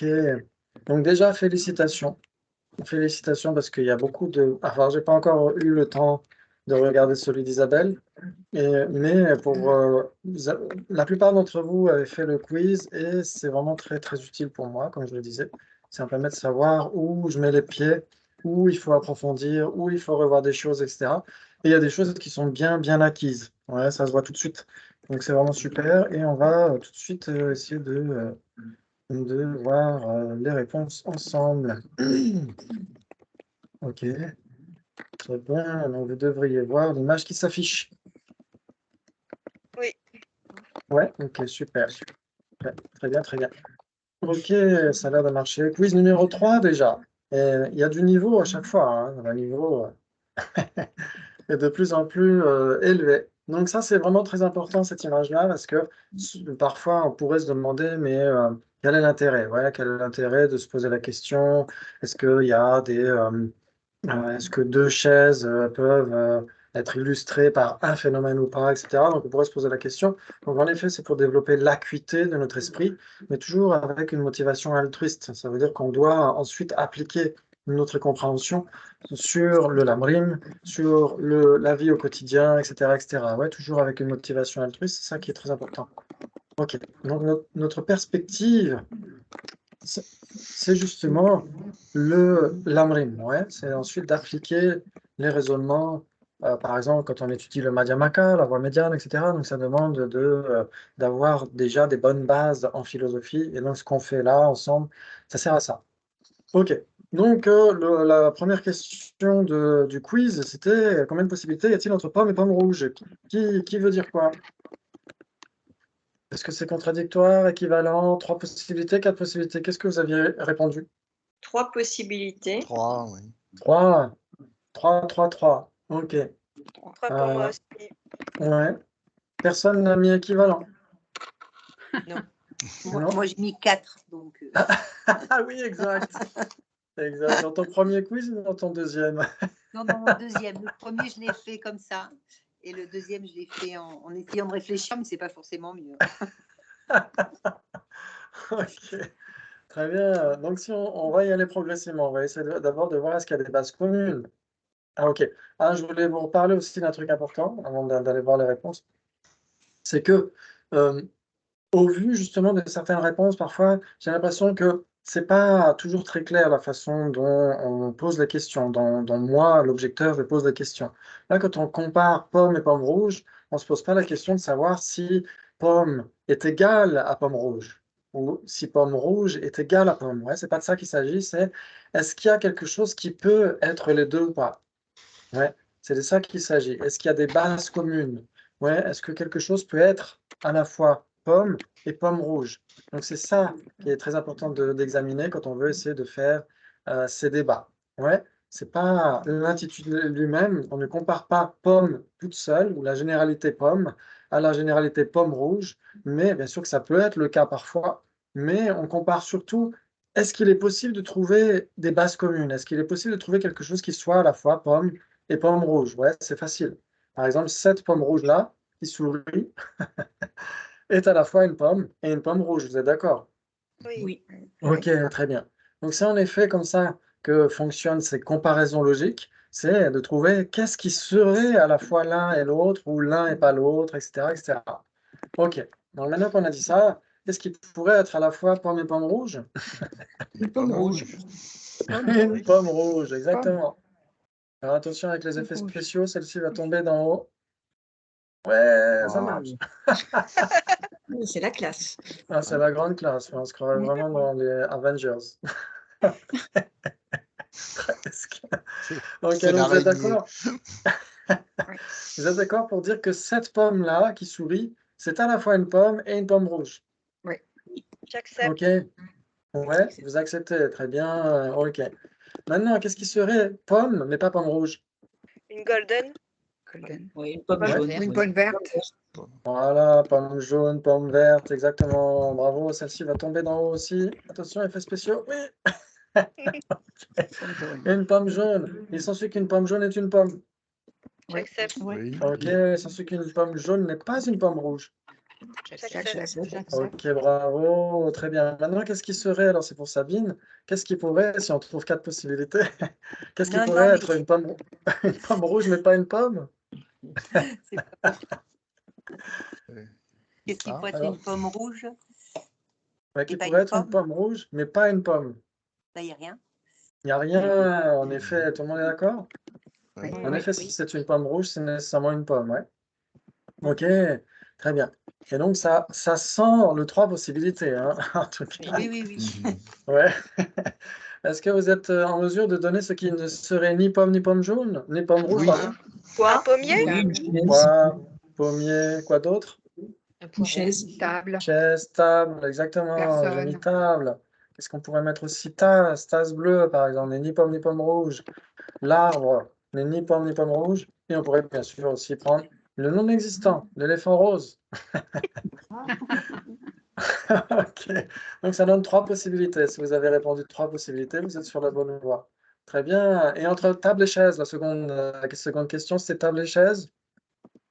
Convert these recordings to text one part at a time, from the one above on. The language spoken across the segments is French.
Ok. Donc déjà, félicitations. Félicitations parce qu'il y a beaucoup de... Enfin, j'ai pas encore eu le temps de regarder celui d'Isabelle, mais la plupart d'entre vous avez fait le quiz et c'est vraiment très très utile pour moi, comme je le disais. Ça me permet de savoir où je mets les pieds, où il faut approfondir, où il faut revoir des choses, etc. Et il y a des choses qui sont bien acquises. Ouais, ça se voit tout de suite. Donc c'est vraiment super et on va tout de suite essayer de voir les réponses ensemble. Ok, très bien. Donc vous devriez voir l'image qui s'affiche. Oui. Ouais, ok, super. Ouais, très bien, très bien. Ok, ça a l'air de marcher. Quiz numéro 3 déjà. Et il y a du niveau à chaque fois, hein. Le niveau est de plus en plus élevé. Donc ça, c'est vraiment très important, cette image-là, parce que parfois, on pourrait se demander, mais quel est l'intérêt? Ouais, quel est l'intérêt de se poser la question? Est-ce qu'il y a est-ce que deux chaises peuvent être illustrées par un phénomène ou pas, etc. Donc on pourrait se poser la question. Donc en effet, c'est pour développer l'acuité de notre esprit, mais toujours avec une motivation altruiste. Ça veut dire qu'on doit ensuite appliquer notre compréhension sur le lamrim, sur la vie au quotidien, etc., etc. Ouais, toujours avec une motivation altruiste, c'est ça qui est très important. Ok, donc notre perspective, c'est justement l'amrim, ouais. C'est ensuite d'appliquer les raisonnements, par exemple, quand on étudie le Madhyamaka, la voie médiane, etc. Donc, ça demande d'avoir déjà des bonnes bases en philosophie. Et donc, ce qu'on fait là, ensemble, ça sert à ça. OK. Donc, la première question du quiz, c'était combien de possibilités y a-t-il entre pomme et pomme rouge? Qui veut dire quoi? Est-ce que c'est contradictoire, équivalent, 3 possibilités, 4 possibilités? Qu'est-ce que vous aviez répondu? 3 possibilités. 3, oui. 3, 3. OK. 3 pour moi aussi. Ouais. Personne n'a mis équivalent. Non. Moi j'ai mis 4. Donc, Ah oui, exact. Exact. Dans ton premier quiz ou dans ton deuxième? Non, dans mon deuxième. Le premier, je l'ai fait comme ça. Et le deuxième, je l'ai fait en essayant de réfléchir, mais c'est pas forcément mieux. Ok. Très bien. Donc, si on va y aller progressivement, on va essayer d'abord de voir est-ce qu'il y a des bases communes. Ah, ok. Ah, je voulais vous reparler aussi d'un truc important avant d'aller voir les réponses. C'est que, au vu justement de certaines réponses, parfois, j'ai l'impression que c'est pas toujours très clair la façon dont on pose les questions, dont moi, l'objecteur, je pose les questions. Là, quand on compare pomme et pomme rouge, on se pose pas la question de savoir si pomme est égale à pomme rouge ou si pomme rouge est égale à pomme. Ouais, c'est pas de ça qu'il s'agit, c'est est-ce qu'il y a quelque chose qui peut être les deux ou pas? Ouais, c'est de ça qu'il s'agit. Est-ce qu'il y a des bases communes? Ouais, est-ce que quelque chose peut être à la fois pomme et pomme rouge? Donc c'est ça qui est très important d'examiner quand on veut essayer de faire ces débats. Ouais, c'est pas l'intitulé lui-même. On ne compare pas pomme toute seule ou la généralité pomme à la généralité pomme rouge, mais bien sûr que ça peut être le cas parfois. Mais on compare surtout. Est-ce qu'il est possible de trouver des bases communes? Est-ce qu'il est possible de trouver quelque chose qui soit à la fois pomme et pommes rouges? Ouais, c'est facile. Par exemple, cette pomme rouge-là, qui sourit, est à la fois une pomme et une pomme rouge. Vous êtes d'accord? Oui. Ok, très bien. Donc c'est en effet comme ça que fonctionnent ces comparaisons logiques, c'est de trouver qu'est-ce qui serait à la fois l'un et l'autre, ou l'un et pas l'autre, etc., etc. Ok, donc maintenant qu'on a dit ça, qu'est-ce qui pourrait être à la fois pomme et pomme rouge? Une pomme rouge. Une pomme rouge, exactement. Alors attention avec les effets spéciaux, celle-ci va tomber d'en haut. Ouais, ça marche. C'est la classe. Ah, c'est la grande classe. On se croirait vraiment dans les Avengers. Presque. Ok, C'est donc vous êtes l'araignée. d'accord? Vous êtes d'accord pour dire que cette pomme-là qui sourit, c'est à la fois une pomme et une pomme rouge? J'accepte. Ok. Ouais, vous acceptez. Très bien. Ok. Maintenant, qu'est-ce qui serait pomme, mais pas pomme rouge? Une golden. Oui, une pomme Ouais. jaune. Une pomme verte. Voilà, pomme jaune, pomme verte, exactement. Bravo, celle-ci va tomber d'en haut aussi. Attention, effets spéciaux. Oui. Une pomme jaune. Il s'ensuit qu'une pomme jaune est une pomme. J'accepte. Oui. Ok, il s'ensuit qu'une pomme jaune n'est pas une pomme rouge. J'accepte. Ok, bravo, très bien. Maintenant, qu'est-ce qui serait, alors c'est pour Sabine, qu'est-ce qui pourrait, si on trouve 4 possibilités, qu'est-ce qui Non, pourrait non, être une pomme, une pomme rouge mais pas une pomme? c'est pas... Qu'est-ce qui Ah, pourrait être alors. une pomme rouge? Ouais, qui pas pourrait une être une pomme? pomme rouge mais pas une pomme. Là, il n'y a rien. Il n'y a rien, en effet, tout le monde est d'accord? ouais. En effet, si c'est une pomme rouge, c'est nécessairement une pomme, ouais. Ok, très bien. Et donc, ça sent le 3 possibilités, hein, en tout cas. Oui, oui, oui. Mhm. Ouais. Est-ce que vous êtes en mesure de donner ce qui ne serait ni pomme jaune, ni pomme rouge, Oui. pardon? Un pommier? Oui, une chaise. Quoi? Pommier, quoi d'autre? Une chaise. Table. Chaise, table, exactement. J'ai mis Personne. table. Qu'est-ce qu'on pourrait mettre aussi? Tasse bleue, par exemple, n'est ni pomme rouge. L'arbre n'est ni pomme rouge. Et on pourrait bien sûr aussi prendre le non existant, l'éléphant rose. Ok, donc ça donne 3 possibilités. Si vous avez répondu 3 possibilités, vous êtes sur la bonne voie. Très bien. Et entre table et chaise, la seconde question, c'est table et chaise?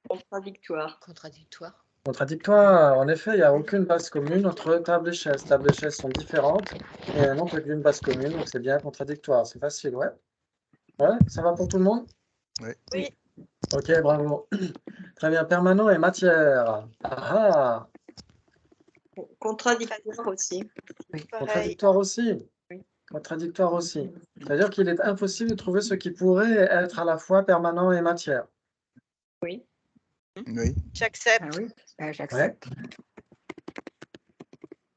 Contradictoire. Contradictoire. En effet, il n'y a aucune base commune entre table et chaise. Table et chaise sont différentes et elles n'ont aucune base commune, donc c'est bien contradictoire. C'est facile, ouais. Ouais, ça va pour tout le monde? Oui. Ok, bravo. Très bien. Permanent et matière. Ah, Contradictoire aussi. Pareil. contradictoire aussi. Oui. Contradictoire aussi. C'est-à-dire qu'il est impossible de trouver ce qui pourrait être à la fois permanent et matière. Oui. Oui. J'accepte. Ah oui, bah, Ouais. j'accepte.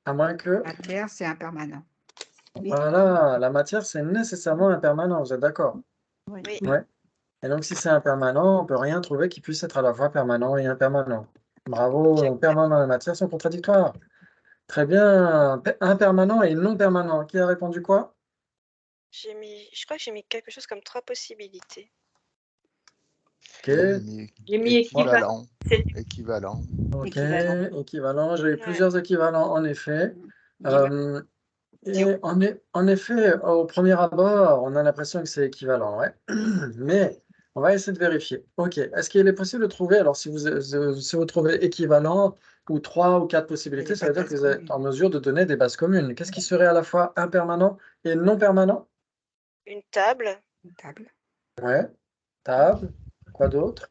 À moins que, Matière, c'est impermanent. voilà, la matière, c'est nécessairement impermanent. Vous êtes d'accord? Oui. Ouais. Et donc, si c'est impermanent, on peut rien trouver qui puisse être à la fois permanent et impermanent. Bravo. Donc, permanent et matière sont contradictoires. Très bien. Impermanent et non permanent. Qui a répondu quoi? Je crois que j'ai mis quelque chose comme 3 possibilités. Ok. J'ai mis équivalent. Équivalent. Ok. Équivalent. Équivalent. J'ai eu Ouais. plusieurs équivalents, en effet. Équivalent. Et en effet, au premier abord, on a l'impression que c'est équivalent, ouais. Mais on va essayer de vérifier. Ok. Est-ce qu'il est possible de trouver, alors si vous trouvez équivalent ou 3 ou 4 possibilités, Et ça veut dire pas que de vous êtes commune. en mesure de donner des bases communes. Qu'est-ce qui serait à la fois impermanent et non permanent? Une table. Une table. Ouais. Table. Quoi d'autre?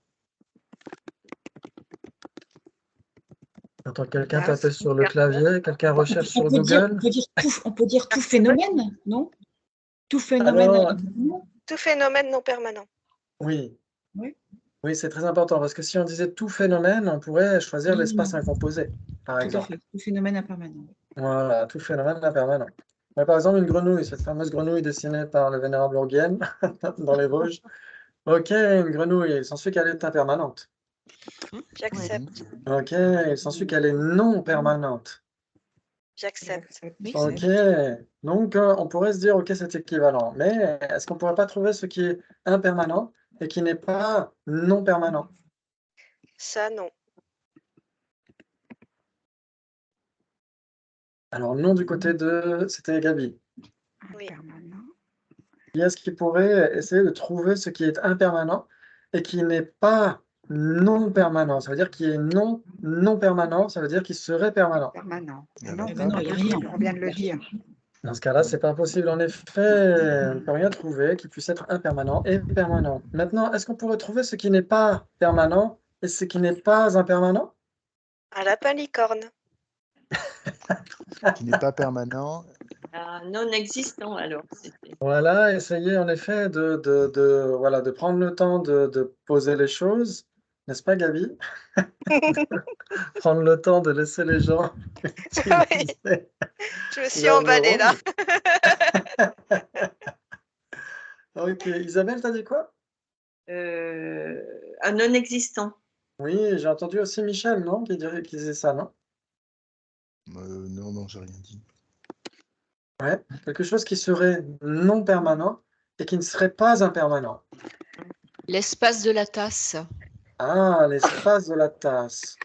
J'entends quelqu'un Tasse. taper sur le clavier, quelqu'un recherche sur On Google. peut dire tout phénomène, non? Tout phénomène. Alors, Tout phénomène non permanent. oui. Oui. Oui, c'est très important parce que si on disait tout phénomène, on pourrait choisir l'espace incomposé, par Tout à exemple. fait, tout phénomène impermanent. Voilà, tout phénomène impermanent. Mais par exemple, une grenouille, cette fameuse grenouille dessinée par le vénérable Urgien dans les Vosges. Ok, une grenouille, il s'ensuit qu'elle est impermanente. J'accepte. Ok, il s'ensuit qu'elle est non permanente. J'accepte. Ok, donc on pourrait se dire, ok, c'est équivalent. Mais est-ce qu'on ne pourrait pas trouver ce qui est impermanent et qui n'est pas non permanent? Ça, non. Alors, non du côté de... C'était Gabi. Oui. Impermanent. Qui est-ce qui pourrait essayer de trouver ce qui est impermanent et qui n'est pas non permanent? Ça veut dire qu'il est non permanent, ça veut dire qu'il serait permanent. Permanent. Ah Non, bah, c'est non, pas il y a possible, rien. on vient de le dire. Dans ce cas-là, c'est pas possible. En effet, on ne peut rien trouver qui puisse être impermanent et permanent. Maintenant, est-ce qu'on pourrait trouver ce qui n'est pas permanent et ce qui n'est pas impermanent? Un lapin licorne. Qui n'est pas permanent. Non existant alors. Voilà, essayez en effet voilà, de prendre le temps de poser les choses, n'est-ce pas, Gabi? Prendre le temps de laisser les gens utiliser Je me suis leur emballée là. neurone. Ok, Isabelle, t'as dit quoi? Un non existant. Oui, j'ai entendu aussi Michel, non? Qui disait ça, non? Non, j'ai rien dit. Ouais, quelque chose qui serait non permanent et qui ne serait pas impermanent. L'espace de la tasse. Ah, l'espace de la tasse.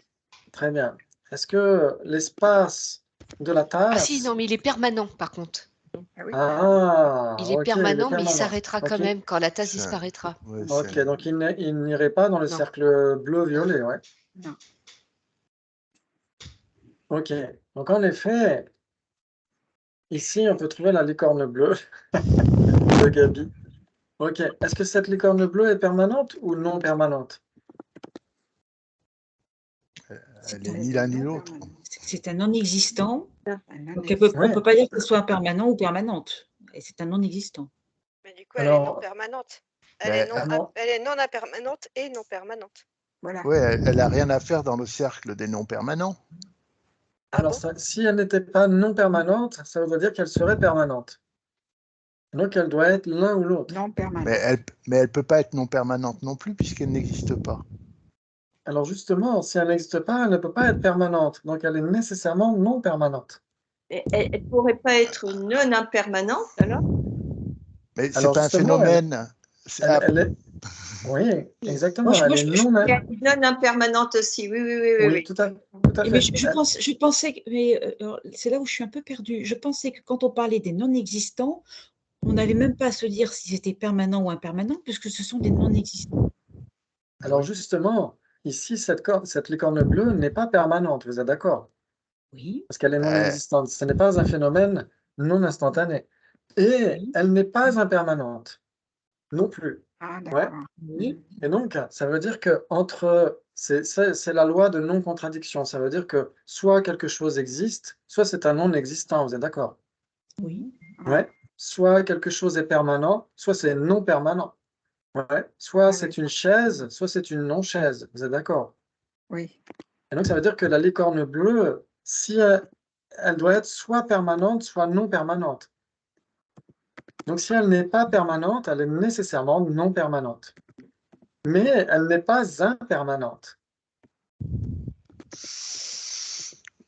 Très bien. Est-ce que l'espace de la Ah si, tasse... non, mais il est permanent par contre. Ah, Il est ok, permanent, mais il permanent. s'arrêtera quand Ok. même quand la tasse Ça- disparaîtra. Ouais, Ok, c'est- donc il n'irait pas dans le Non. cercle bleu-violet, ouais. Non. Ok. Donc, en effet, ici, on peut trouver la licorne bleue de Gabi. Ok. Est-ce que cette licorne bleue est permanente ou non permanente? Elle est ni l'un ni l'autre. C'est un non-existant. Un Donc, non-existant. on ne peut pas dire que ce soit permanent ou permanente. Et c'est un non-existant. Mais du coup, elle est non Alors, permanente. Ben, Elle est non impermanente et non permanente. Voilà. ouais, elle n'a rien à faire dans le cercle des non permanents. Ah alors bon? si elle n'était pas non permanente, ça voudrait dire qu'elle serait permanente. Donc, elle doit être l'un ou l'autre. Non permanent. Mais elle peut pas être non permanente non plus puisqu'elle n'existe pas. Alors, justement, si elle n'existe pas, elle ne peut pas être permanente. Donc, elle est nécessairement non permanente. Et elle ne pourrait pas être non impermanente alors? Mais c'est Alors, pas un justement, phénomène. elle est... Oui, exactement. Moi, Elle est non... Il y a une non impermanente aussi, Oui, tout à fait. Mais je pensais, mais c'est là où je suis un peu perdue. Je pensais que quand on parlait des non-existants, on n'avait même pas à se dire si c'était permanent ou impermanent, puisque ce sont des non-existants. Alors, justement, ici, cette licorne bleue n'est pas permanente, vous êtes d'accord? Oui, Parce qu'elle est non existante. Ce n'est pas un phénomène non instantané. Et Oui. elle n'est pas impermanente non plus. Ah, Ouais. d'accord. oui, Et donc, ça veut dire que c'est la loi de non-contradiction. Ça veut dire que soit quelque chose existe, soit c'est un non-existant. Vous êtes d'accord? oui. Ouais. Soit quelque chose est permanent, soit c'est non permanent. Ouais. Soit Ah, c'est oui. une chaise, soit c'est une non-chaise. Vous êtes d'accord? Oui. Et donc, ça veut dire que la licorne bleue, si elle doit être soit permanente, soit non permanente. Donc, si elle n'est pas permanente, elle est nécessairement non permanente. Mais elle n'est pas impermanente.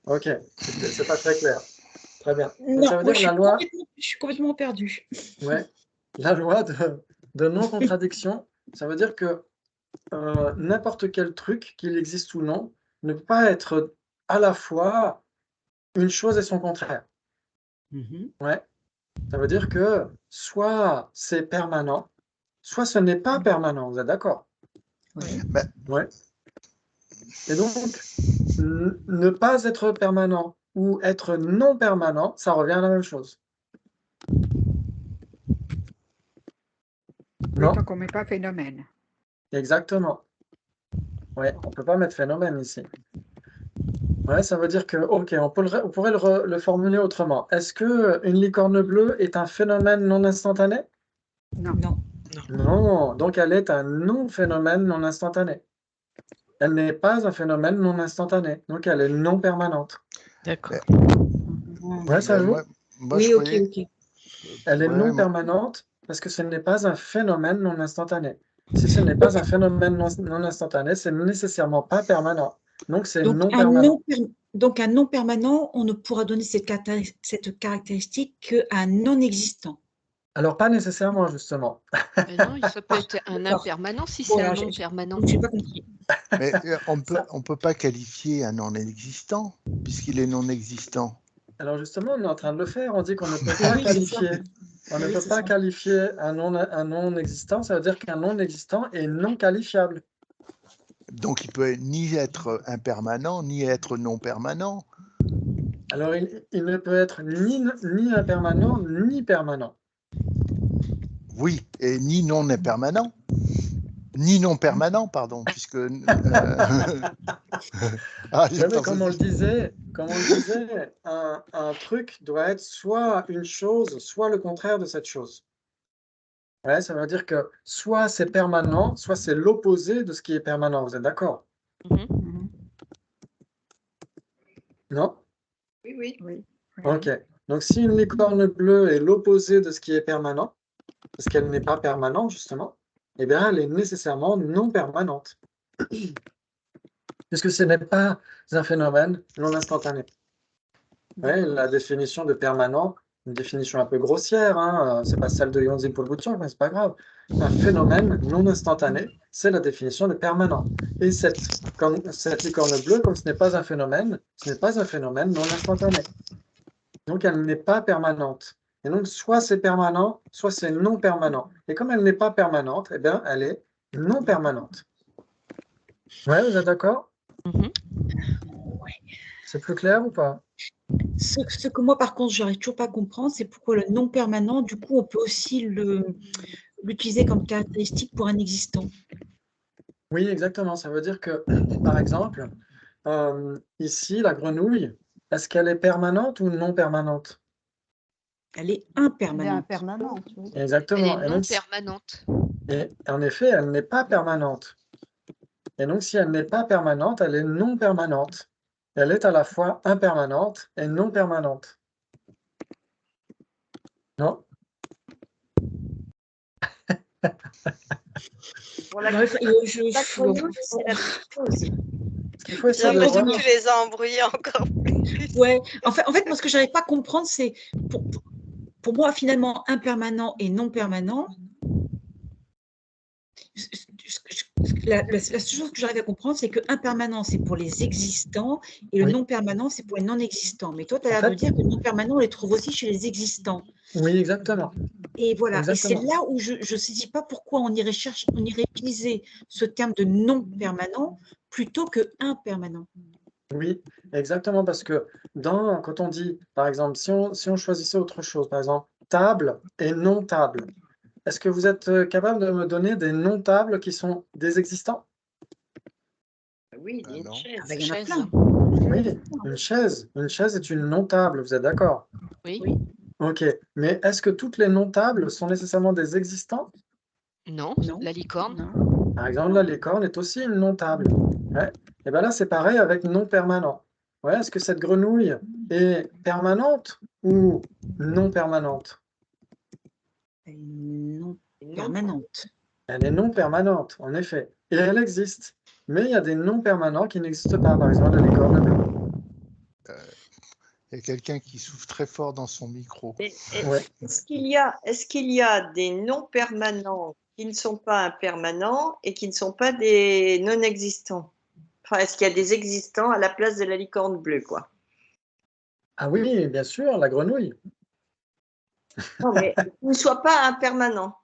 Ok, c'est pas très clair. Très bien. Donc, Non, ça veut moi, dire la loi, je suis complètement perdue. ouais, la loi de non-contradiction, ça veut dire que n'importe quel truc, qu'il existe ou non, ne peut pas être à la fois une chose et son contraire. Mhm. Ouais. Ça veut dire que soit c'est permanent, soit ce n'est pas permanent. Vous êtes d'accord? Oui. Ouais. Et donc, ne pas être permanent ou être non permanent, ça revient à la même chose. Oui, Non? tant qu'on ne met pas phénomène. Exactement. Ouais, on ne peut pas mettre phénomène ici. Ouais, ça veut dire que, ok, on pourrait le formuler autrement. Est-ce qu'une licorne bleue est un phénomène non instantané? Non. Non. Non, donc elle est un non-phénomène non instantané. Elle n'est pas un phénomène non instantané, donc elle est non permanente. D'accord. Ouais, ça Mais joue. moi, Oui, je ok, croyais. ok. Elle est Ouais, non moi- permanente parce que ce n'est pas un phénomène non instantané. Si ce n'est pas un phénomène non instantané, c'est nécessairement pas permanent. Donc c'est Donc, non permanent. donc, un non permanent, on ne pourra donner cette caractéristique qu'à un non-existant. Alors pas nécessairement justement. Mais non, ça peut être un D'accord. impermanent si Bon, c'est un alors, non permanent. Je n'ai pas compris. Mais on Ça- peut pas qualifier un non existant puisqu'il est non existant. Alors justement, on est en train de le faire. On dit qu'on ne peut Oui, pas oui, c'est ça. qualifier. On ne Oui, peut c'est pas ça. qualifier un non existant. Ça veut dire qu'un non existant est non qualifiable. Donc il peut ni être impermanent ni être non permanent. Alors il ne peut être ni impermanent ni permanent. Oui, et ni non impermanent. Ni non permanent, pardon, puisque. Ah, j'ai Ouais, mais pas comme on le osé. disait, un truc doit être soit une chose, soit le contraire de cette chose. Ouais, ça veut dire que soit c'est permanent, soit c'est l'opposé de ce qui est permanent. Vous êtes d'accord? Mhm. Mhm. Non? Oui, oui. Oui. Ok. Donc si une licorne bleue est l'opposé de ce qui est permanent, parce qu'elle n'est pas permanente justement, eh bien elle est nécessairement non permanente. Puisque ce n'est pas un phénomène non instantané. Ouais, la définition de permanent, une définition un peu grossière, hein, c'est pas celle de Yonzin Polboutian, mais c'est pas grave. Un phénomène non instantané, c'est la définition de permanent. Et cette licorne bleue, comme ce n'est pas un phénomène non instantané. Donc elle n'est pas permanente. Et donc soit c'est permanent, soit c'est non permanent. Et comme elle n'est pas permanente, eh bien elle est non permanente. Ouais, vous êtes d'accord? Mhm. C'est plus clair ou pas? Ce que moi, par contre, j'arrive toujours pas à comprendre, c'est pourquoi le non permanent, du coup, on peut aussi l'utiliser comme caractéristique pour un existant. Oui, exactement. Ça veut dire que, par exemple, ici, la grenouille, est-ce qu'elle est permanente ou non permanente? Elle est Elle est impermanente. impermanente. Oui. Elle est Exactement. Et non donc, permanente. et en effet, elle n'est pas permanente. Et donc, si elle n'est pas permanente, elle est non permanente. Elle est à la fois impermanente et non permanente. Non? Pour la Non, enfin, la grenouille, c'est la même chose. Ce qu'il faut J'ai essayer de l'impression voir. que tu les as embrouillés encore plus. ouais. En fait, moi, ce que j'arrive pas à comprendre, c'est pour moi, finalement, impermanent et non permanent, la seule chose que j'arrive à comprendre, c'est que impermanent, c'est pour les existants et le Oui. non permanent, c'est pour les non existants. Mais toi, tu as En l'air fait- de dire que le non permanent, on les trouve aussi chez les existants. Oui, exactement. Et voilà. Et c'est Exactement. là où je ne saisis pas pourquoi on irait utiliser ce terme de non permanent plutôt que impermanent. Oui, exactement, parce que quand on dit, par exemple, si on choisissait autre chose, par exemple, table et non table, est-ce que vous êtes capable de me donner des non-tables qui sont des existants? Oui, il y a une non. chaise. Ah ben, il y en a Chaise. plein. Oui, une chaise. Une chaise est une non-table, vous êtes d'accord? Oui. Ok, mais est-ce que toutes les non-tables sont nécessairement des existants? Non. Non. La licorne. Non. Par exemple, la licorne est aussi une non-table. Ouais. Et bien là, c'est pareil avec non permanent. Ouais, est-ce que cette grenouille est permanente ou non permanente? Elle est non Non. permanente. Elle est non permanente, en effet. Et elle existe. Mais il y a des non permanents qui n'existent pas, par exemple la licorne bleue. Il y a quelqu'un qui souffle très fort dans son micro. Ouais. Est-ce qu'il y a des non permanents qui ne sont pas impermanents et qui ne sont pas des non existants? Enfin, est-ce qu'il y a des existants à la place de la licorne bleue, quoi? Ah oui, bien sûr, la grenouille. Non, mais qui ne soit pas impermanent.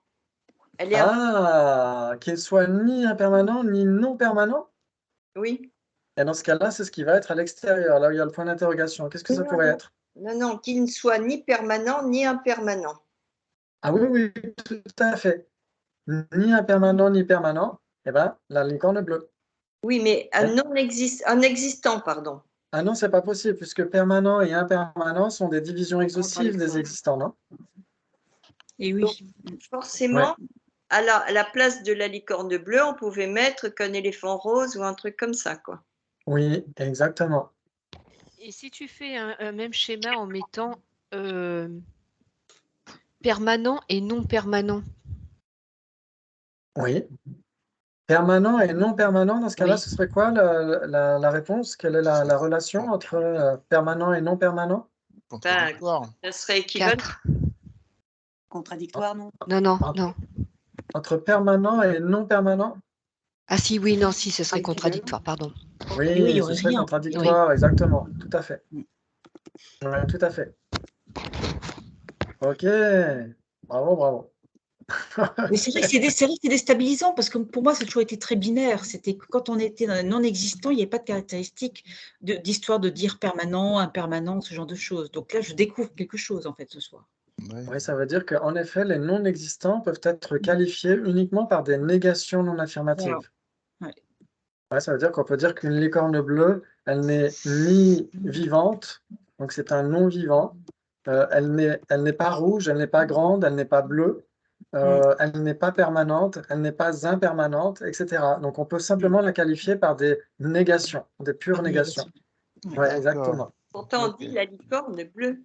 Elle est Qu'il soit ni impermanent ni non permanent. oui. Et dans ce cas-là, c'est ce qui va être à l'extérieur, là où il y a le point d'interrogation. Qu'est-ce que ça pourrait être? Non, qui ne soit ni permanent ni impermanent. Ah oui, oui, tout à fait. Ni impermanent ni permanent, eh ben, la licorne bleue. Oui, mais un existant, pardon. Ah non, c'est pas possible, puisque permanent et impermanent sont des divisions exhaustives des Contradictoire. existants, non? Et oui. Forcément, Ouais. à la place de la licorne bleue, on pouvait mettre qu'un éléphant rose ou un truc comme ça, quoi. Oui, exactement. Et si tu fais un même schéma en mettant permanent et non permanent. Oui. Permanent et non permanent, dans ce cas-là, Oui. ce serait quoi la réponse? Quelle est la relation entre permanent et non permanent? Contradictoire. Ça serait équivalent. 4. Contradictoire, non? Non, non, Entre- non. Entre permanent et non permanent? Ah si, oui, non, si, ce serait contradictoire, pardon. Oui, Et oui, il y ce aurait serait rien. contradictoire, exactement, tout à fait. Ouais, tout à fait. Ok, bravo, bravo. Mais c'est vrai que c'est déstabilisant parce que pour moi, ça a toujours été très binaire. C'était que quand on était dans un non-existant, il n'y avait pas de caractéristique d'histoire de dire permanent, impermanent, ce genre de choses. Donc là, je découvre quelque chose en fait ce soir. Ouais. Oui, ça veut dire qu'en effet, les non-existants peuvent être qualifiés uniquement par des négations non affirmatives. Voilà. Ouais. Ouais, ça veut dire qu'on peut dire qu'une licorne bleue, elle n'est ni vivante, donc c'est un non-vivant. Elle n'est pas rouge, elle n'est pas grande, elle n'est pas bleue, elle n'est pas permanente, elle n'est pas impermanente, etc. Donc on peut simplement la qualifier par des négations, des pures négations. Ouais. Ouais, D'accord. exactement. Pourtant, on Ok. dit la licorne bleue.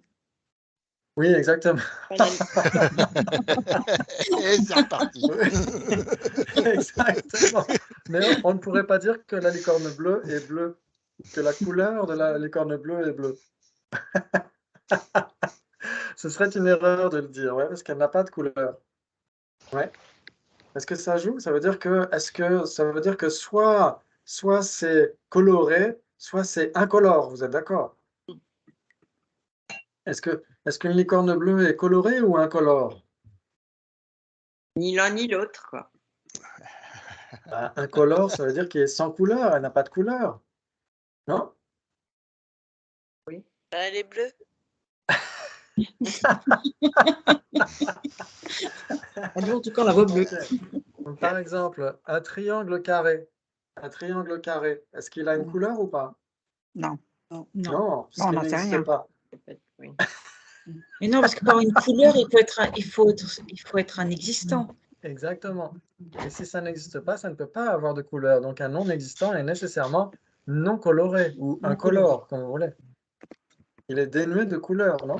Oui, exactement. Enfin, Et c'est reparti. Exactement. Mais on ne pourrait pas dire que la licorne bleue est bleue, que la couleur de la licorne bleue est bleue. Ce serait une erreur de le dire, ouais, parce qu'elle n'a pas de couleur. Ouais. Est-ce que ça joue? Ça veut dire que soit c'est coloré, soit c'est incolore, vous êtes d'accord? Est-ce qu'une licorne bleue est colorée ou incolore? ni l'un ni l'autre, quoi. Bah, incolore, ça veut dire qu'elle est sans couleur, elle n'a pas de couleur. Non? Elle est bleue. En tout cas, on la voit bleue. Ok. Donc, par exemple, un triangle carré. Un triangle carré, est-ce qu'il a une couleur ou pas? Non. Non. Non, parce Bon, on qu'il n'en sait n'existe rien. pas. Oui. Mais non, parce que par une couleur, il faut être un existant. Exactement. Et si ça n'existe pas, ça ne peut pas avoir de couleur. Donc un non existant est nécessairement non coloré ou Non incolore, comme vous voulez. Il est dénué de couleur, non?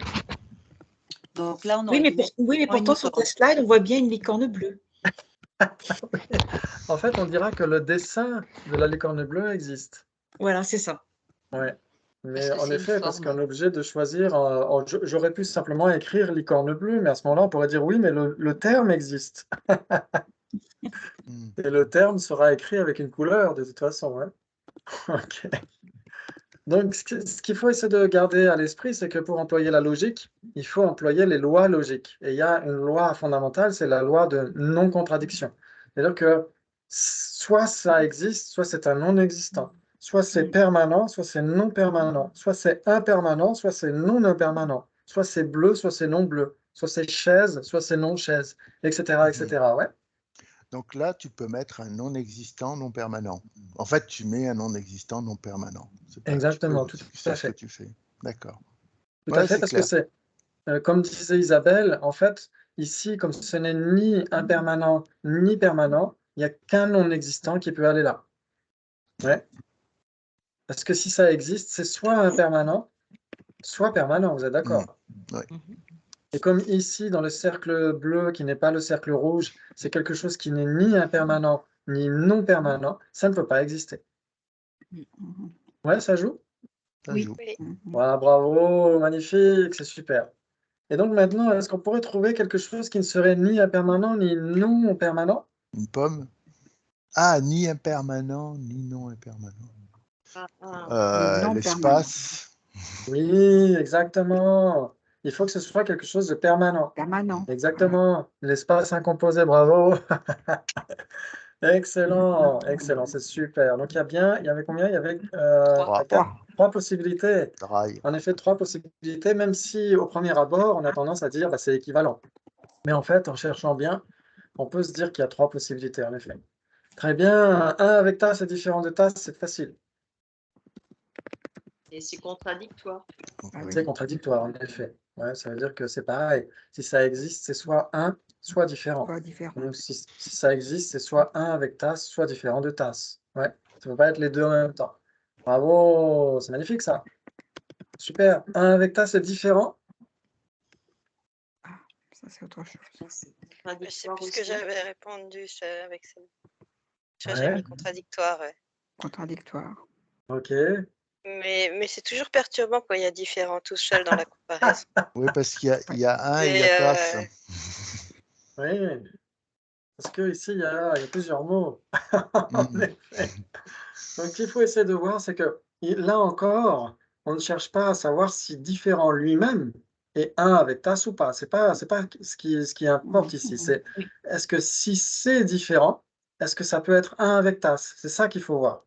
Donc là, on Oui, aurait mais, dû mettre oui, mais point pourtant, sur ta unicorne. slide, on voit bien une licorne bleue. En fait, on dira que le dessin de la licorne bleue existe. Voilà, c'est ça. Ouais. Mais Parce que en c'est une effet, parce forme. qu'on est obligé de choisir, j'aurais pu simplement écrire licorne bleue, mais à ce moment-là, on pourrait dire oui, mais le terme existe. Hmm. Et le terme sera écrit avec une couleur, de toute façon. Ouais. Ok. Donc, ce qu'il faut essayer de garder à l'esprit, c'est que pour employer la logique, il faut employer les lois logiques. Et il y a une loi fondamentale, c'est la loi de non-contradiction. C'est-à-dire que soit ça existe, soit c'est un non-existant. Soit c'est permanent, soit c'est non permanent. Soit c'est impermanent, soit c'est non impermanent. Soit c'est bleu, soit c'est non bleu. Soit c'est chaise, soit c'est non chaise, etc., etc. Ouais. Donc là, tu peux mettre un non existant non permanent. En fait, tu mets un non existant non permanent. Exactement, tout C'est à ce que fait. tu fais. D'accord. Tout à Ouais, fait, c'est parce que clair. c'est, comme disait Isabelle, en fait, ici, comme ce n'est ni impermanent ni permanent, il n'y a qu'un non-existant qui peut aller là. Ouais. Parce que si ça existe, c'est soit impermanent, soit permanent, vous êtes d'accord? Ouais. Et comme ici, dans le cercle bleu, qui n'est pas le cercle rouge, c'est quelque chose qui n'est ni impermanent ni non permanent, ça ne peut pas exister. Ouais, ça joue? Ça Oui. joue. Oui. Voilà, bravo, magnifique, c'est super. Et donc maintenant, est-ce qu'on pourrait trouver quelque chose qui ne serait ni impermanent ni non permanent? Une pomme. Ah, ni impermanent, ni non impermanent. Non L'espace. Oui, exactement. Il faut que ce soit quelque chose de permanent. Permanent. Exactement. L'espace incomposé, bravo. Excellent, excellent, c'est super. Donc il y avait combien? Il y avait Trois. trois possibilités. Rail. En effet, trois possibilités, même si au premier abord, on a tendance à dire bah, c'est équivalent. Mais en fait, en cherchant bien, on peut se dire qu'il y a trois possibilités, en effet. Très bien. Un avec tasse et différent de tasse, c'est facile. Et c'est contradictoire. Ah oui. C'est contradictoire, en effet. Ouais, ça veut dire que c'est pareil. Si ça existe, c'est soit un, soit différent. Pas différent. Donc, si ça existe, c'est soit un avec tasse, soit différent de tasse. Ouais, ça ne peut pas être les deux en même temps. Bravo, c'est magnifique ça. Super. Un avec tasse est différent. Ça, c'est autre chose. C'est Je sais contradictoire plus ce que aussi. j'avais répondu avec ça. J'ai Ouais. mis contradictoire, ouais. Contradictoire. Ok. Mais c'est toujours perturbant quand il y a différents tout seul dans la comparaison. Oui, parce qu'il y a un et il y Et, a tasse. Oui. Parce que ici, il y a plusieurs mots. En effet. Donc, ce qu'il faut essayer de voir, c'est que là encore, on ne cherche pas à savoir si différent lui-même est un avec tasse ou pas. C'est pas ce qui importe ici. C'est Oui. est-ce que si c'est différent, est-ce que ça peut être un avec tasse? C'est ça qu'il faut voir.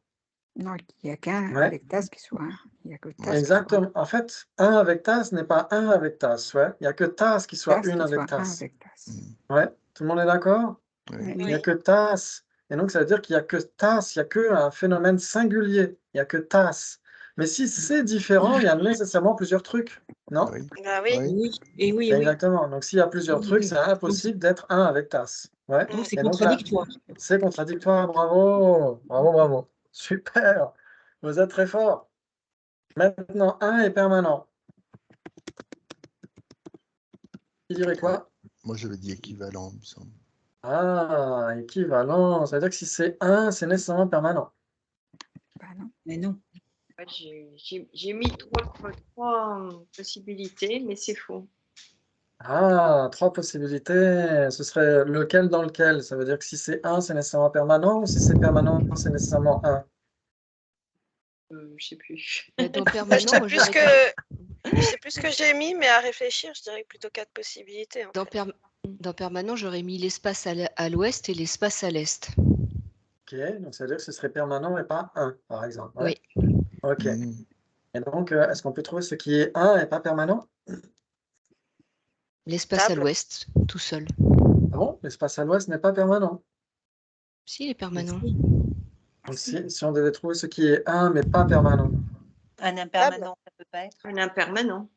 Non, il n'y a qu'un Ouais. avec tasse qui soit un. Il n'y a que tasse qui soit Exactement. En fait, un avec tasse n'est pas un avec tasse. Ouais. Il n'y a que tasse qui soit tasse une qui avec soit un tasse. avec tasse. Ouais. Tout le monde est d'accord? Oui. Il n'y a que tasse. Et donc, ça veut dire qu'il n'y a que tasse, il n'y a qu'un phénomène singulier. Il n'y a que tasse. Mais si c'est différent, il y a nécessairement plusieurs trucs. Non? Oui. bah oui. Oui. Oui, et oui, et oui. Exactement. Donc, s'il y a plusieurs Oui, trucs, oui. c'est impossible d'être un avec tasse. Ouais. Donc, c'est Et donc là, contradictoire. c'est contradictoire. Bravo. Bravo, bravo. Super. Vous êtes très fort. Maintenant, un est permanent. Qui dirait quoi? Moi, j'avais dit équivalent, il me semble. Ah, équivalent. Ça veut dire que si c'est un, c'est nécessairement permanent. Bah non. Mais non. Ouais, j'ai mis trois possibilités, mais c'est faux. Ah, trois possibilités. Ce serait lequel dans lequel? Ça veut dire que si c'est un, c'est nécessairement permanent, ou si c'est permanent, c'est nécessairement un. Je sais plus. Mais dans Je permanent, sais moi, plus j'aurais je sais plus ce que j'ai mis, mais à réfléchir, je dirais plutôt quatre possibilités. En dans, fait. dans permanent, j'aurais mis l'espace à l'ouest et l'espace à l'est. Ok, donc ça veut dire que ce serait permanent et pas un, par exemple. Ouais. Oui. Ok. Mm. Et donc, est-ce qu'on peut trouver ce qui est 1 et pas permanent? L'espace à Table. l'ouest, tout seul. Ah bon? L'espace à l'ouest n'est pas permanent. Si, il est permanent. Donc, si on devait trouver ce qui est 1 mais pas permanent. Un impermanent, ça peut pas être. Un impermanent.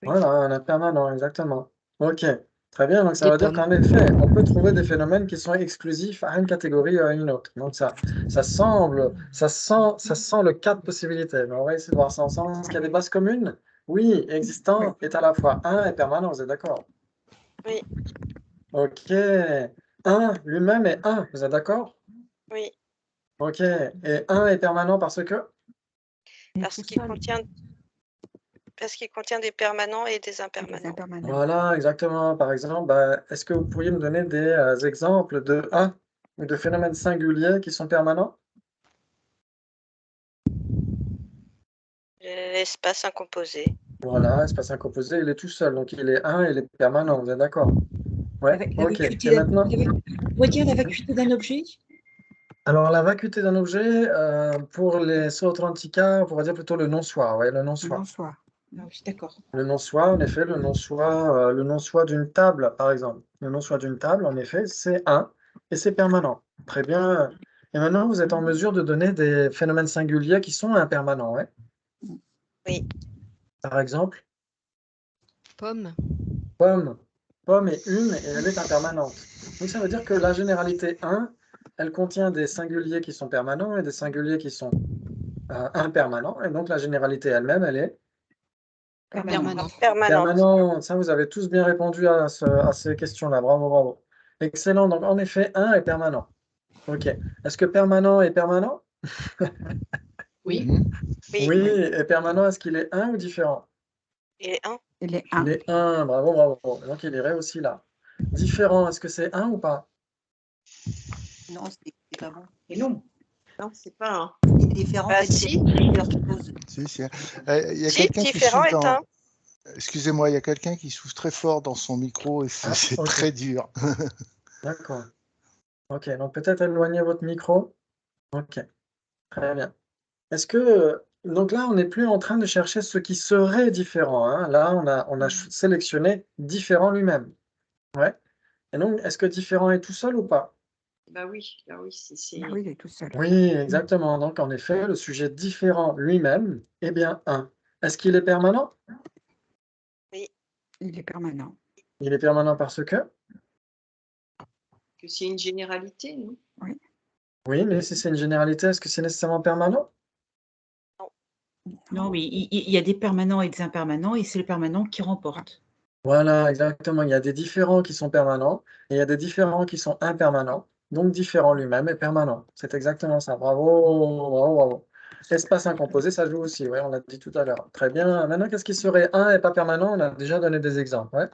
Oui. Voilà, un impermanent, exactement. Ok, très bien. Donc, ça Des veut dire pommes. qu'en effet, on peut trouver des phénomènes qui sont exclusifs à une catégorie ou à une autre. Donc, ça sent le cas de possibilités. Mais on va essayer de voir ça ensemble. Est-ce qu'il y a des bases communes? Oui, existant est à la fois 1 et permanent, vous êtes d'accord? Oui. Ok. 1 lui-même est 1, vous êtes d'accord? Oui, Ok. Et 1 est permanent parce que? Il est parce tout qu'il seul. contient des permanents et des Et des impermanents. impermanents. Voilà, exactement. Par exemple, est-ce que vous pourriez me donner des exemples de 1 ou de phénomènes singuliers qui sont permanents? L'espace incomposé. Voilà, espace incomposé, il est tout seul, donc il est 1, il est permanent, vous êtes d'accord? Ouais, La ok. vacuité Et maintenant, on va dire la vacuité d'un objet. alors la vacuité d'un objet, pour les Sautrantica, on pourrait dire plutôt le non-soi, ouais, le Un non-soi. non-soi. Ah oui, d'accord. Le non-soi, en effet, le non-soi d'une table, par exemple. Le non-soi d'une table, en effet, c'est 1 et c'est permanent. Très bien. Et maintenant, vous êtes en mesure de donner des phénomènes singuliers qui sont impermanents, ouais? Oui. Par exemple, Pomme. pomme. Pomme est une et elle est impermanente. Donc ça veut dire que la généralité 1, elle contient des singuliers qui sont permanents et des singuliers qui sont impermanents. Et donc la généralité elle-même, elle est Permanent. Permanente. permanente. Ça, vous avez tous bien répondu à ces questions-là. Bravo, bravo. Excellent. Donc en effet, 1 est permanent. Ok. Est-ce que permanent est permanent? Oui. Mhm. Oui, Oui. Et permanent, est-ce qu'il est 1 ou différent? il est 1. Il est Il 1. est 1. Bravo, bravo. Donc il irait aussi là. Différent, est-ce que c'est 1 ou pas? Non, c'est pas bon. Et non. Non, c'est pas un. C'est différent, Bah, en fait, si. il y a plusieurs choses. Si. Il y a Si, quelqu'un qui différent souffle est 1. Excusez-moi, il y a quelqu'un qui souffle très fort dans son micro et Ah, c'est ok. très dur. D'accord. Ok, donc peut-être éloigner votre micro. Ok, très bien. Est-ce que donc là, on n'est plus en train de chercher ce qui serait différent, hein. Là, on a sélectionné différent lui-même. Ouais. Et donc, est-ce que différent est tout seul ou pas? Bah oui, c'est. Ah oui, il est tout seul. Oui, exactement. Donc, en effet, le sujet différent lui-même est bien 1. Est-ce qu'il est permanent? Il est permanent. Il est permanent parce que? Que c'est une généralité, non? Oui, mais si c'est une généralité, est-ce que c'est nécessairement permanent? Non, mais il y a des permanents et des impermanents, et c'est le permanent qui remporte. Voilà, exactement. Il y a des différents qui sont permanents et il y a des différents qui sont impermanents. Donc, différent lui-même est permanent. C'est exactement ça. Bravo, bravo, bravo. Espace incomposé, ça joue aussi. Oui, on l'a dit tout à l'heure. Très bien. Maintenant, qu'est-ce qui serait 1 et pas permanent? On a déjà donné des exemples. Ouais. Ouais,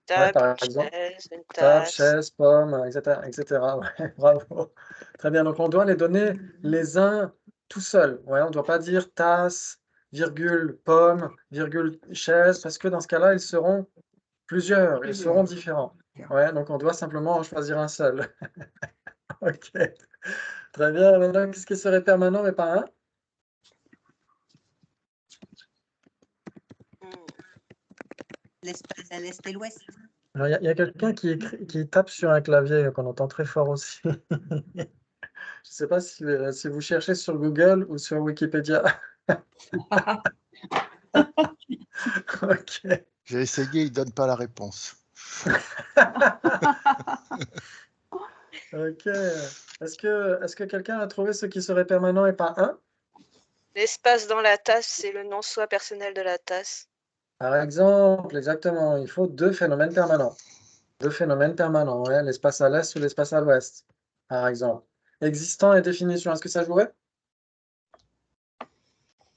Table, par une exemple, chaise, une table, tasse. chaise, pomme, etc., etc. Ouais, bravo. Très bien. Donc, on doit les donner les uns tout seuls. Ouais, on ne doit pas dire tasse, virgule, pomme, virgule, chaise, parce que dans ce cas-là, ils seront plusieurs, ils seront différents. Ouais, donc on doit simplement en choisir un seul. Ok, très bien. Maintenant, qu'est-ce qui serait permanent mais pas un? Hmm. L'espace à l'est et l'ouest. Alors, il y a quelqu'un qui tape sur un clavier qu'on entend très fort aussi. Je ne sais pas si vous cherchez sur Google ou sur Wikipédia. Ok. J'ai essayé, il ne donne pas la réponse. Ok. Est-ce que quelqu'un a trouvé ce qui serait permanent et pas un? L'espace dans la tasse, c'est le non-soi personnel de la tasse. Par exemple, exactement, il faut deux phénomènes permanents. Deux phénomènes permanents, ouais, l'espace à l'est ou l'espace à l'ouest, par exemple. Existant et définition, est-ce que ça jouerait?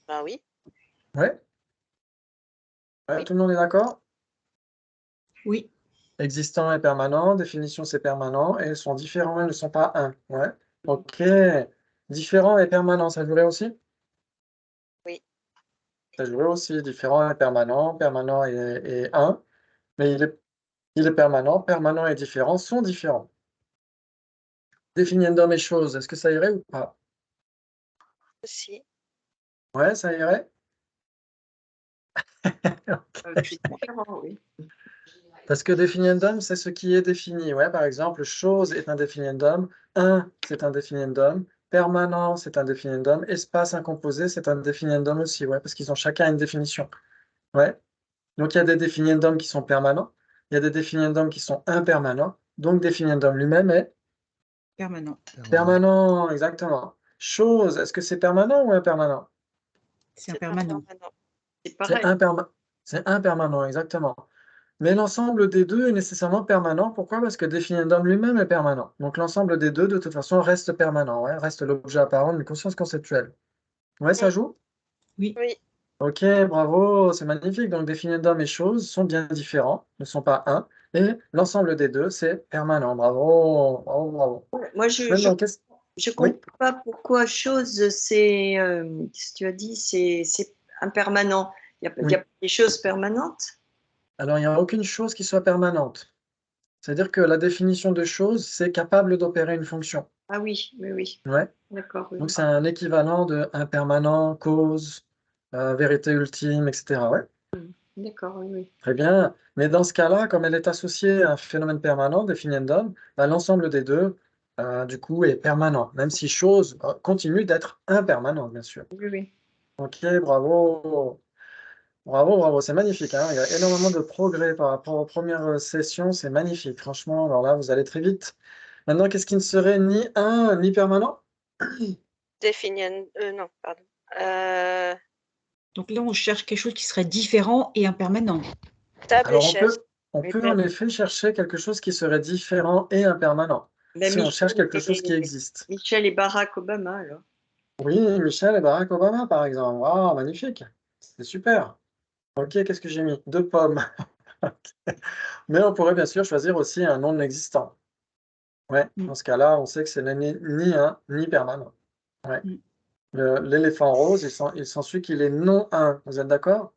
Ben oui. Ouais. Ouais, Oui. tout le monde est d'accord? Oui. Existant et permanent, définition c'est permanent, et ils sont différents, ils ne sont pas un. Ouais. Ok. Différent et permanent, ça jouerait aussi? Oui. Ça jouerait aussi, différent et permanent, permanent et un, mais il est permanent, permanent et différent sont différents. Définiendum et chose, est-ce que ça irait ou pas? Aussi. Ouais, ça irait? C'est différent, oui. Parce que definiendum, c'est ce qui est défini. Ouais, par exemple, chose est un definiendum, un, c'est un definiendum, permanent, c'est un definiendum, espace incomposé, c'est un definiendum aussi, ouais, parce qu'ils ont chacun une définition. Ouais. Donc, il y a des definiendums qui sont permanents, il y a des definiendums qui sont impermanents, donc definiendum lui-même est Permanent. permanent, exactement. Chose, est-ce que c'est permanent ou impermanent? C'est un permanent. C'est C'est pareil. c'est impermanent, exactement. Mais l'ensemble des deux est nécessairement permanent. Pourquoi? Parce que definiendum lui-même est permanent. Donc l'ensemble des deux, de toute façon, reste permanent, ouais, reste l'objet apparent d'une conscience conceptuelle. Ouais, ça joue? Oui. Oui. Ok, bravo, c'est magnifique. Donc definiendum et chose sont bien différents, ne sont pas un. Et l'ensemble des deux, c'est permanent. Bravo, bravo, bravo. Moi, je Maintenant, qu'est-ce... je Oui. comprends pas pourquoi chose, c'est, qu'est-ce que tu as dit, c'est impermanent. Il Oui. y a pas des choses permanentes? Alors, il n'y a aucune chose qui soit permanente. C'est-à-dire que la définition de chose, c'est capable d'opérer une fonction. Ah oui, oui. Ouais. D'accord. Oui. Donc, c'est un équivalent de impermanent, cause, vérité ultime, etc. Ouais, D'accord, oui. très bien. Mais dans ce cas-là, comme elle est associée à un phénomène permanent, definiendum, bah, l'ensemble des deux, du coup, est permanent, même si chose continue d'être impermanente, bien sûr. Oui. Ok, bravo. Bravo, bravo, c'est magnifique, hein. Il y a énormément de progrès par rapport aux premières sessions, c'est magnifique. Franchement, alors là, vous allez très vite. Maintenant, qu'est-ce qui ne serait ni un ni permanent? Non, pardon. Donc là, on cherche quelque chose qui serait différent et impermanent. Table et Alors, chaise. on peut en effet chercher quelque chose qui serait différent et impermanent, si on cherche quelque chose qui existe. Michel et Barack Obama, alors. Oui, Michel et Barack Obama, par exemple. Waouh, magnifique. C'est super. Ok, qu'est-ce que j'ai mis? 2 pommes. Mais on pourrait bien sûr choisir aussi un non existant. Ouais, dans ce cas-là, on sait que c'est ni un ni permanent. Ouais. L'éléphant rose, il s'ensuit qu'il est non un. Vous êtes d'accord?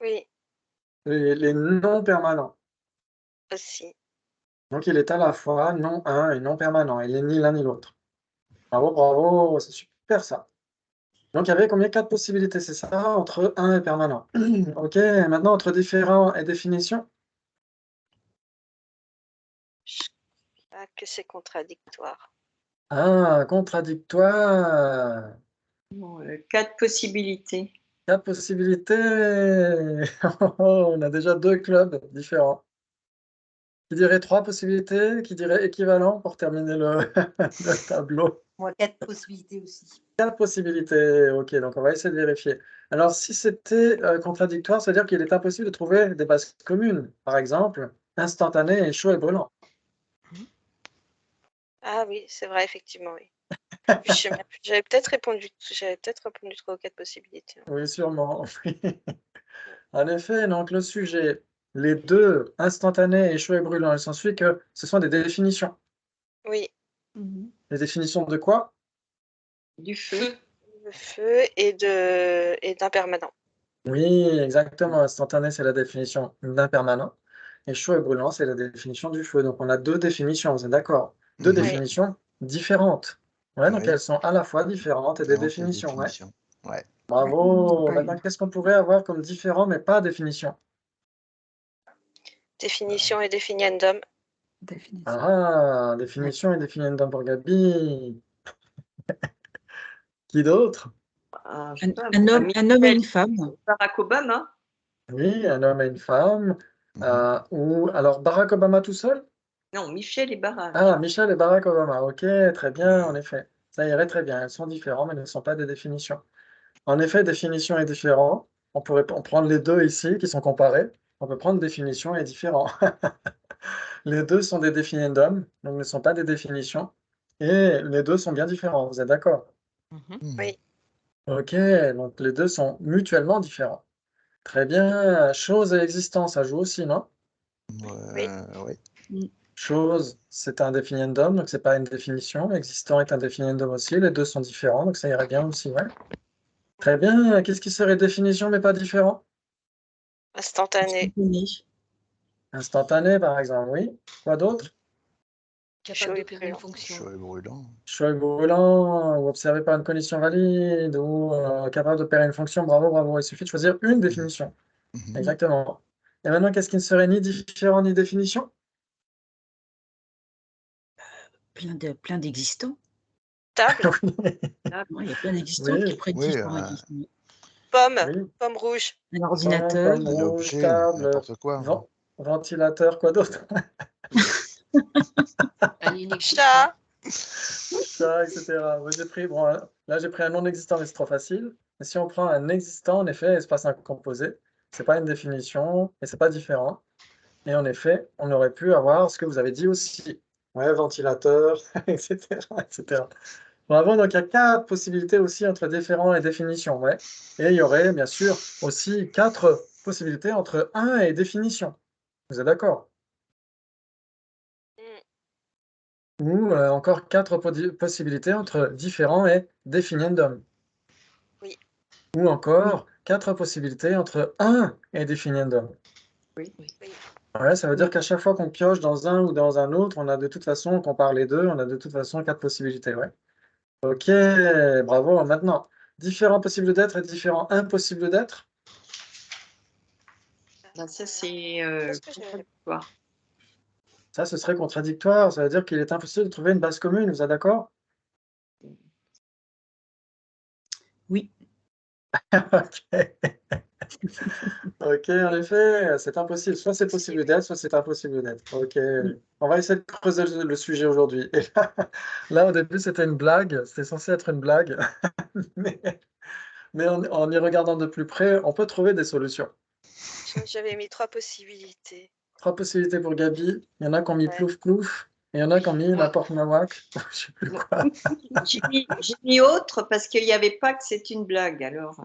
Oui, Les non permanents. aussi. Donc il est à la fois non un et non permanent. Il n'est ni l'un ni l'autre. Bravo, bravo, c'est super ça. Donc il y avait combien? 4 possibilités, c'est ça, entre un et permanent. Ok, maintenant entre différent et définition. Ah, que c'est contradictoire. Ah, contradictoire. Bon, 4 possibilités. 4 possibilités. On a déjà 2 clubs différents. Qui dirait 3 possibilités? Qui dirait équivalent pour terminer le, le tableau? Moi, 4 possibilités aussi. 4 possibilités. Ok, donc on va essayer de vérifier. Alors, si c'était contradictoire, c'est-à-dire qu'il est impossible de trouver des bases communes. Par exemple, instantané et chaud et brûlant. Ah oui, c'est vrai, effectivement, oui. J'avais peut-être répondu 3 ou 4 possibilités. Oui, sûrement. En effet, donc le sujet, les deux, instantané et chaud et brûlant, il s'ensuit que ce sont des définitions. Oui, Les définitions de quoi? Du feu. le feu et d'un permanent. Oui, exactement. Instantané, c'est la définition d'un permanent. Et chaud et brûlant, c'est la définition du feu. Donc, on a 2 définitions, vous êtes d'accord? 2 définitions différentes. Ouais, donc Oui. elles sont à la fois différentes et des définitions. Ouais. Ouais. Bravo. Pas Maintenant, une. qu'est-ce qu'on pourrait avoir comme différent, mais pas définition? Définition et définiendum. Définition. Ah, définition et définiendum pour Gabi. Qui d'autre? Ah, je sais pas, Un homme et Michel une femme. Barack Obama. Oui, un homme et une femme. Ou alors Barack Obama tout seul? Non, Michel et Barack. Ah, Michel et Barack Obama. Ok, très bien, en effet. Ça irait très bien. Elles sont différentes, mais elles ne sont pas des définitions. En effet, définition et différent. On pourrait prendre les deux ici, qui sont comparés. On peut prendre définition et différent. Les deux sont des définiendums, donc ne sont pas des définitions. Et les deux sont bien différents, vous êtes d'accord? Oui, Ok, donc les deux sont mutuellement différents. Très bien. Chose et existence, ça joue aussi, non? Oui. Chose, c'est un définiendum, donc c'est pas une définition. Existant est un définiendum aussi. Les deux sont différents, donc ça irait bien aussi, ouais. Très bien. Qu'est-ce qui serait définition mais pas différent? instantané. Instantané, par exemple, oui. Quoi d'autre? Capable Chaud et d'opérer une brûlant. fonction. Chaud et brûlant. Chaud et brûlant, ou observé par une condition valide, ou capable d'opérer une fonction. Bravo, bravo. Il suffit de choisir une définition. Mhm. Exactement. Et maintenant, qu'est-ce qui ne serait ni différent ni définition? Plein d'existants. Table, Oui, Ouais, il y a plein d'existants qui oui, prennent Oui, différents un existants. pomme, oui. pomme rouge, Un ordinateur, Pomme un rouge, objet, table, n'importe quoi. ventilateur, quoi d'autre? Un inexistant. chat, Chat, etc. Moi, j'ai pris, bon, là, j'ai pris un non existant, mais c'est trop facile. Mais si on prend un existant, en effet, espace incomposé, c'est pas une définition et c'est pas différent. Et en effet, on aurait pu avoir ce que vous avez dit aussi. Ouais, ventilateur, etc., etc. Bravo, donc il y a 4 possibilités aussi entre différent et définition, ouais. Et il y aurait bien sûr aussi 4 possibilités entre 1 et définition. Vous êtes d'accord? Ou encore 4 possibilités entre différent et definiendum. Oui. Ou encore 4 possibilités entre 1 et definiendum. Oui. Ouais, ça veut dire Oui. qu'à chaque fois qu'on pioche dans un ou dans un autre, on a de toute façon, on compare les deux, on a de toute façon 4 possibilités, ouais. Ok, bravo. Maintenant, différents possibles d'être et différents impossibles d'être. Là, ça, c'est Qu'est-ce que j'ai- contradictoire. Ça, ce serait contradictoire. Ça veut dire qu'il est impossible de trouver une base commune. Vous êtes d'accord? oui. Ok. Ok, en effet, c'est impossible. Soit c'est possible d'être, soit c'est impossible d'être. Ok. On va essayer de creuser le sujet aujourd'hui. Et là, au début, c'était une blague. C'était censé être une blague. Mais, en y regardant de plus près, on peut trouver des solutions. J'avais mis 3 possibilités. 3 possibilités pour Gabi. Il y en a qui ont mis Ouais. plouf plouf. Et il y en a qui ont mis n'importe nawak. Je sais plus quoi. J'ai mis autre parce qu'il n'y avait pas que c'est une blague. Alors,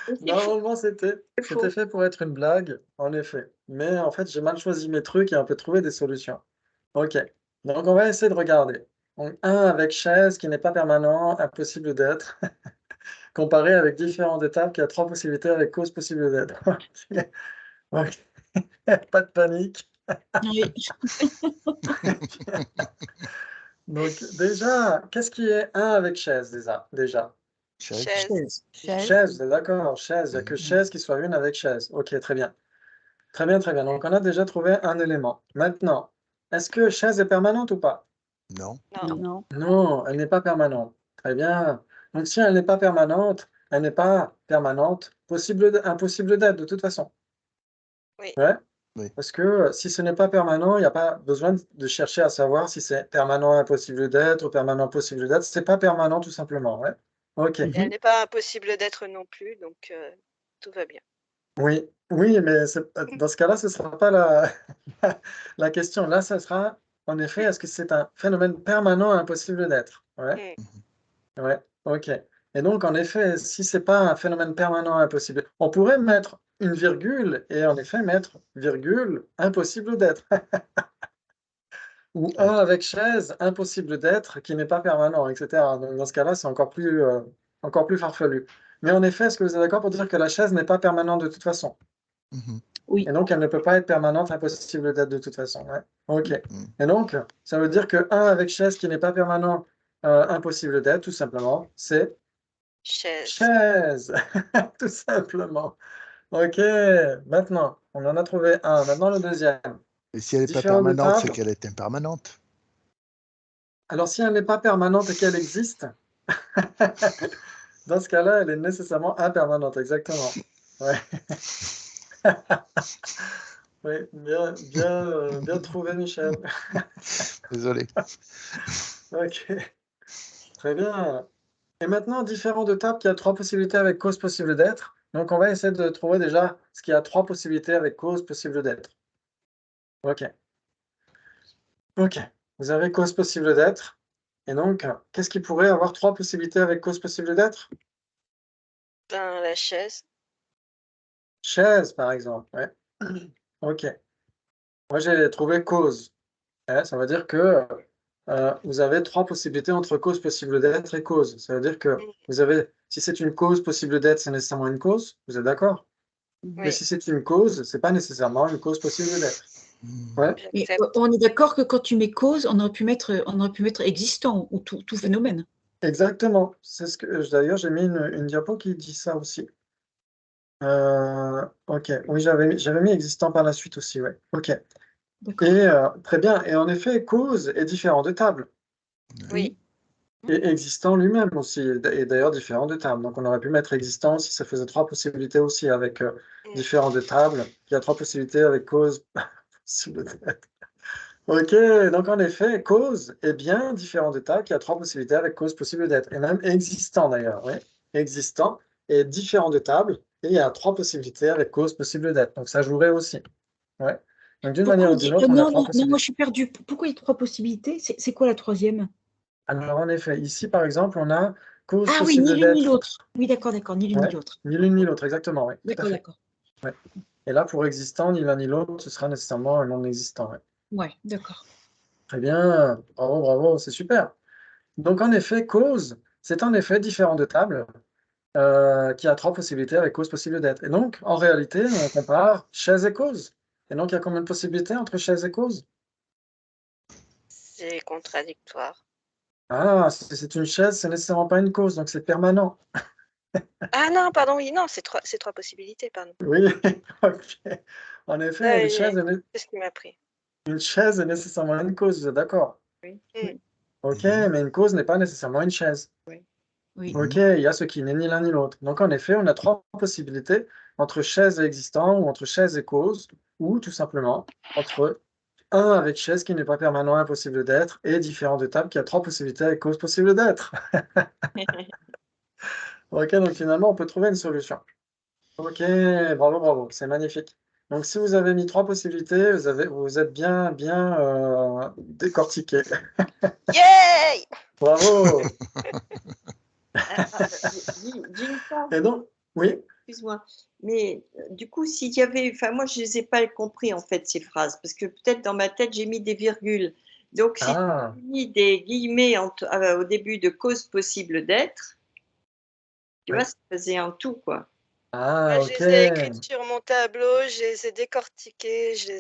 c'est faux. Normalement, c'était faux. fait pour être une blague, en effet. Mais en fait, j'ai mal choisi mes trucs et on peut trouver des solutions. Ok. Donc, on va essayer de regarder. Donc, 1 avec chaise qui n'est pas permanent, impossible d'être, comparé avec différentes étapes qui a 3 possibilités avec cause possible d'être. Ok. Pas de panique. Oui. Donc, déjà, qu'est-ce qui est 1 avec chaise déjà? Chaise. Chaise. Chaise, vous êtes d'accord, chaise. Il n'y a que chaise qui soit une avec chaise. Ok, très bien. Très bien, très bien. Donc, on a déjà trouvé un élément. Maintenant, est-ce que chaise est permanente ou pas? Non. Non. Non. Non, elle n'est pas permanente. Très bien. Donc, si elle n'est pas permanente, elle n'est pas permanente, impossible d'être de toute façon. Oui. Ouais. Oui. Parce que si ce n'est pas permanent, il n'y a pas besoin de chercher à savoir si c'est permanent, impossible d'être ou permanent, possible d'être. C'est pas permanent tout simplement. Ouais. Ok. Et elle n'est pas impossible d'être non plus, donc tout va bien. Oui, oui, mais dans ce cas-là, ce ne sera pas la question. Là, ce sera, en effet, est-ce que c'est un phénomène permanent impossible d'être? Ouais, ouais, ok. Et donc, en effet, si ce n'est pas un phénomène permanent impossible, on pourrait mettre une virgule et en effet mettre virgule impossible d'être. Ou un avec chaise, impossible d'être, qui n'est pas permanent, etc. Donc, dans ce cas-là, c'est encore plus farfelu. Mais en effet, est-ce que vous êtes d'accord pour dire que la chaise n'est pas permanente de toute façon? Mhm. Oui. Et donc, elle ne peut pas être permanente, impossible d'être de toute façon. Ouais. Ok. Mhm. Et donc, ça veut dire que 1 avec chaise qui n'est pas permanent, impossible d'être, tout simplement, c'est Chaise. chaise. Tout simplement. Ok. Maintenant, on en a trouvé un. Maintenant, le deuxième. Et si elle n'est pas Différent de permanente, c'est table. qu'elle est impermanente. Alors, si elle n'est pas permanente et qu'elle existe, dans ce cas-là, elle est nécessairement impermanente. Exactement. Ouais. Oui, bien trouvé, Michel. Désolé. Ok. Très bien. Et maintenant, différent de table qui a 3 possibilités avec cause possible d'être. Donc, on va essayer de trouver déjà ce qui a 3 possibilités avec cause possible d'être. Ok. Ok. Vous avez cause possible d'être. Et donc, qu'est-ce qui pourrait avoir 3 possibilités avec cause possible d'être? Ben, la chaise. Chaise, par exemple. Ouais. Ok. Moi, j'ai trouvé cause. Ouais, ça veut dire que vous avez 3 possibilités entre cause possible d'être et cause. Ça veut dire que vous avez, si c'est une cause possible d'être, c'est nécessairement une cause. Vous êtes d'accord? Mais Oui. si c'est une cause, c'est pas nécessairement une cause possible d'être. Ouais, Mais J'accepte. on est d'accord que quand tu mets cause, on aurait pu mettre existant ou tout phénomène. exactement. C'est ce que d'ailleurs j'ai mis une diapo qui dit ça aussi. Ok, oui, j'avais mis existant par la suite aussi, ouais. Ok. D'accord. Et très bien. Et en effet, cause est différent de table. Oui. Et existant lui-même aussi est d'ailleurs différent de table. Donc on aurait pu mettre existant si ça faisait 3 possibilités aussi avec différent de table. Il y a 3 possibilités avec cause possible d'être. Ok, donc en effet, cause est bien différent de table qui a 3 possibilités avec cause possible d'être. Et même existant d'ailleurs, oui. Existant est différent de table et il y a 3 possibilités avec cause possible d'être. Donc ça jouerait aussi. Ouais. Donc d'une manière ou d'une autre, on a Non, 3 non, moi possibilités. je suis perdue. Pourquoi il y a 3 possibilités? C'est quoi la troisième? Alors en effet, ici par exemple, on a cause Ah oui, ni possible l'une ni d'être. l'autre. Oui, d'accord, ni l'une ni Ouais, l'autre. ni l'une ni l'autre, exactement, oui, tout à D'accord, fait. d'accord. Ouais. Et là, pour existant, ni l'un ni l'autre, ce sera nécessairement un non-existant. Ouais. Ouais, d'accord. Très bien, bravo, bravo, c'est super. Donc en effet, cause, c'est en effet différent de table qui a 3 possibilités avec cause possible d'être. Et donc, en réalité, on compare chaise et cause. Et donc, il y a combien de possibilités entre chaise et cause? C'est contradictoire. Ah, si c'est une chaise, c'est nécessairement pas une cause, donc c'est permanent. Ah non, pardon, oui, non, c'est trois possibilités, pardon. Oui, ok. En effet, Ouais, c'est ce qui m'a pris. une chaise est nécessairement une cause, vous êtes d'accord? Oui. Mm. Ok, mais une cause n'est pas nécessairement une chaise. Oui. Ok, il y a ce qui n'est ni l'un ni l'autre. Donc en effet, on a 3 possibilités entre chaise et existant, ou entre chaise et cause, ou tout simplement entre un avec chaise qui n'est pas permanent, impossible d'être, et différent de table qui a 3 possibilités avec cause possible d'être. Ok, donc finalement, on peut trouver une solution. Ok, bravo, bravo, c'est magnifique. Donc si vous avez mis 3 possibilités, vous êtes bien décortiqué. Yay! Bravo! D'une part, Et donc, oui, excuse-moi, mais du coup, s'il y avait, enfin moi je les ai pas compris en fait ces phrases, parce que peut-être dans ma tête j'ai mis des virgules. Donc si tu ah, as mis des guillemets au début de cause possible d'être, tu oui. vois, ça faisait un tout quoi. Ah, Je ok, les ai écrites sur mon tableau, je les ai décortiquées, j'ai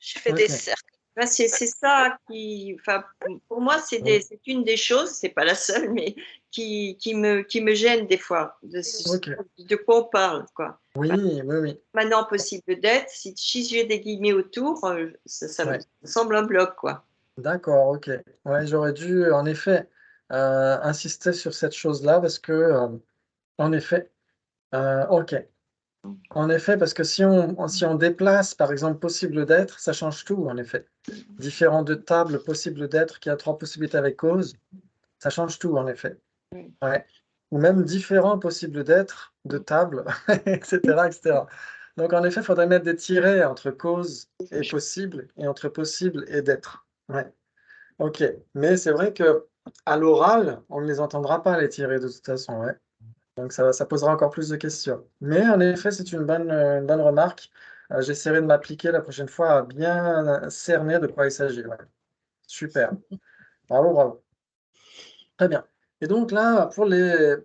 fait des ok. cercles. Ben, c'est ça qui, enfin, pour moi, c'est une des choses, c'est pas la seule, mais qui me gêne des fois, Ok. de quoi on parle, quoi. Oui, oui, oui. Maintenant, possible d'être, si j'ai des guillemets autour, ça me Ouais. semble un bloc, quoi. D'accord, ok. Ouais, j'aurais dû en effet insister sur cette chose-là parce que, en effet, ok. En effet, parce que si on déplace, par exemple, possible d'être, ça change tout, en effet. Différent de table, possible d'être, qui a 3 possibilités avec cause, ça change tout, en effet. Ouais. Ou même différent possible d'être, de table, etc., etc. Donc, en effet, il faudrait mettre des tirets entre cause et possible, et entre possible et d'être. Ouais. Ok. Mais c'est vrai que à l'oral, on ne les entendra pas, les tirets, de toute façon. Ouais. Donc, ça posera encore plus de questions. Mais en effet, c'est une bonne remarque. J'essaierai de m'appliquer la prochaine fois à bien cerner de quoi il s'agit. Ouais. Super. Bravo, bravo. Très bien. Et donc là, pour les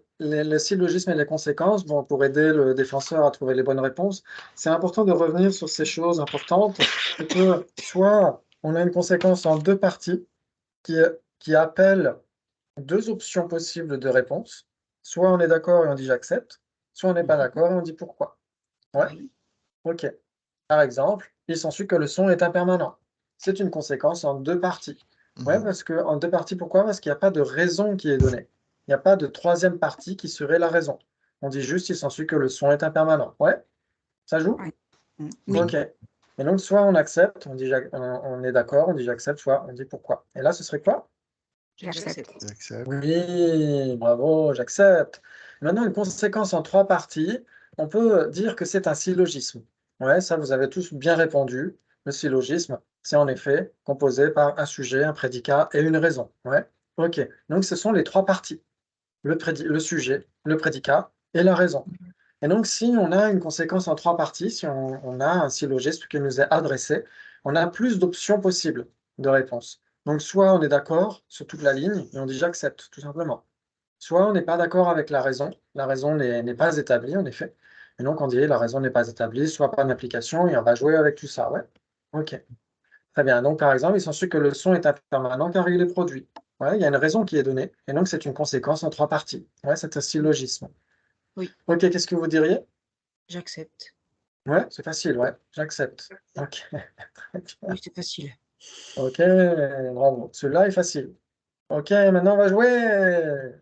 syllogismes et les conséquences, bon, pour aider le défenseur à trouver les bonnes réponses, c'est important de revenir sur ces choses importantes. C'est que soit on a une conséquence en 2 parties qui, qui appelle 2 options possibles de réponse. Soit on est d'accord et on dit j'accepte, soit on n'est pas d'accord et on dit pourquoi. Ouais, Oui. ok. Par exemple, il s'ensuit que le son est impermanent. C'est une conséquence en 2 parties. Ouais, parce que en 2 parties, pourquoi? Parce qu'il n'y a pas de raison qui est donnée. Il n'y a pas de 3e partie qui serait la raison. On dit juste il s'ensuit que le son est impermanent. Ouais, ça joue? Ouais. Oui. Ok. Et donc, soit on accepte, on dit on est d'accord, on dit j'accepte, soit on dit pourquoi. Et là, ce serait quoi? J'accepte. J'accepte. Oui, bravo, j'accepte. Maintenant, une conséquence en 3 parties, on peut dire que c'est un syllogisme. Ouais, ça, vous avez tous bien répondu. Le syllogisme, c'est en effet composé par un sujet, un prédicat et une raison. Ouais, ok. Donc, ce sont les 3 parties. Le sujet, le prédicat et la raison. Et donc, si on a une conséquence en 3 parties, si on a un syllogisme qui nous est adressé, on a plus d'options possibles de réponse. Donc, soit on est d'accord sur toute la ligne et on dit j'accepte, tout simplement. Soit on n'est pas d'accord avec la raison n'est pas établie, en effet. Et donc, on dit la raison n'est pas établie, soit pas d'application et on va jouer avec tout ça. Ouais. Ok. Très bien. Donc, par exemple, il s'ensuit que le son est impermanent car il est produit. Ouais, il y a une raison qui est donnée. Et donc, c'est une conséquence en 3 parties. Ouais, c'est un syllogisme. Oui. Ok, qu'est-ce que vous diriez? J'accepte. Ouais, c'est facile, ouais. J'accepte. Ok. Très bien. Oui, c'est facile. Ok, bravo. Celui-là est facile. Ok, maintenant on va jouer.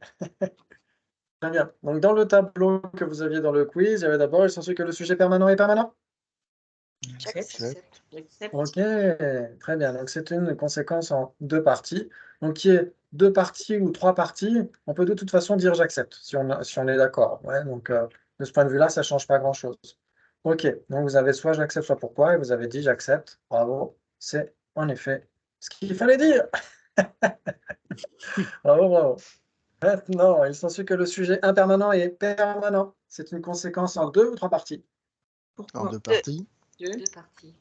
Très bien. Donc, dans le tableau que vous aviez dans le quiz, il y avait d'abord, il s'ensuit que le sujet permanent est permanent. J'accepte. J'accepte. Ok, très bien. Donc, c'est une conséquence en 2 parties. Donc, qui est 2 parties ou 3 parties, on peut de toute façon dire j'accepte, si on est d'accord. Ouais, donc, de ce point de vue-là, ça ne change pas grand-chose. Ok, donc vous avez soit j'accepte, soit pourquoi, et vous avez dit j'accepte. Bravo, c'est en effet ce qu'il fallait dire. Bravo, bravo. Maintenant, il s'ensuit que le sujet impermanent est permanent. C'est une conséquence en 2 ou 3 parties. En Pourquoi? 2 parties. Deux parties.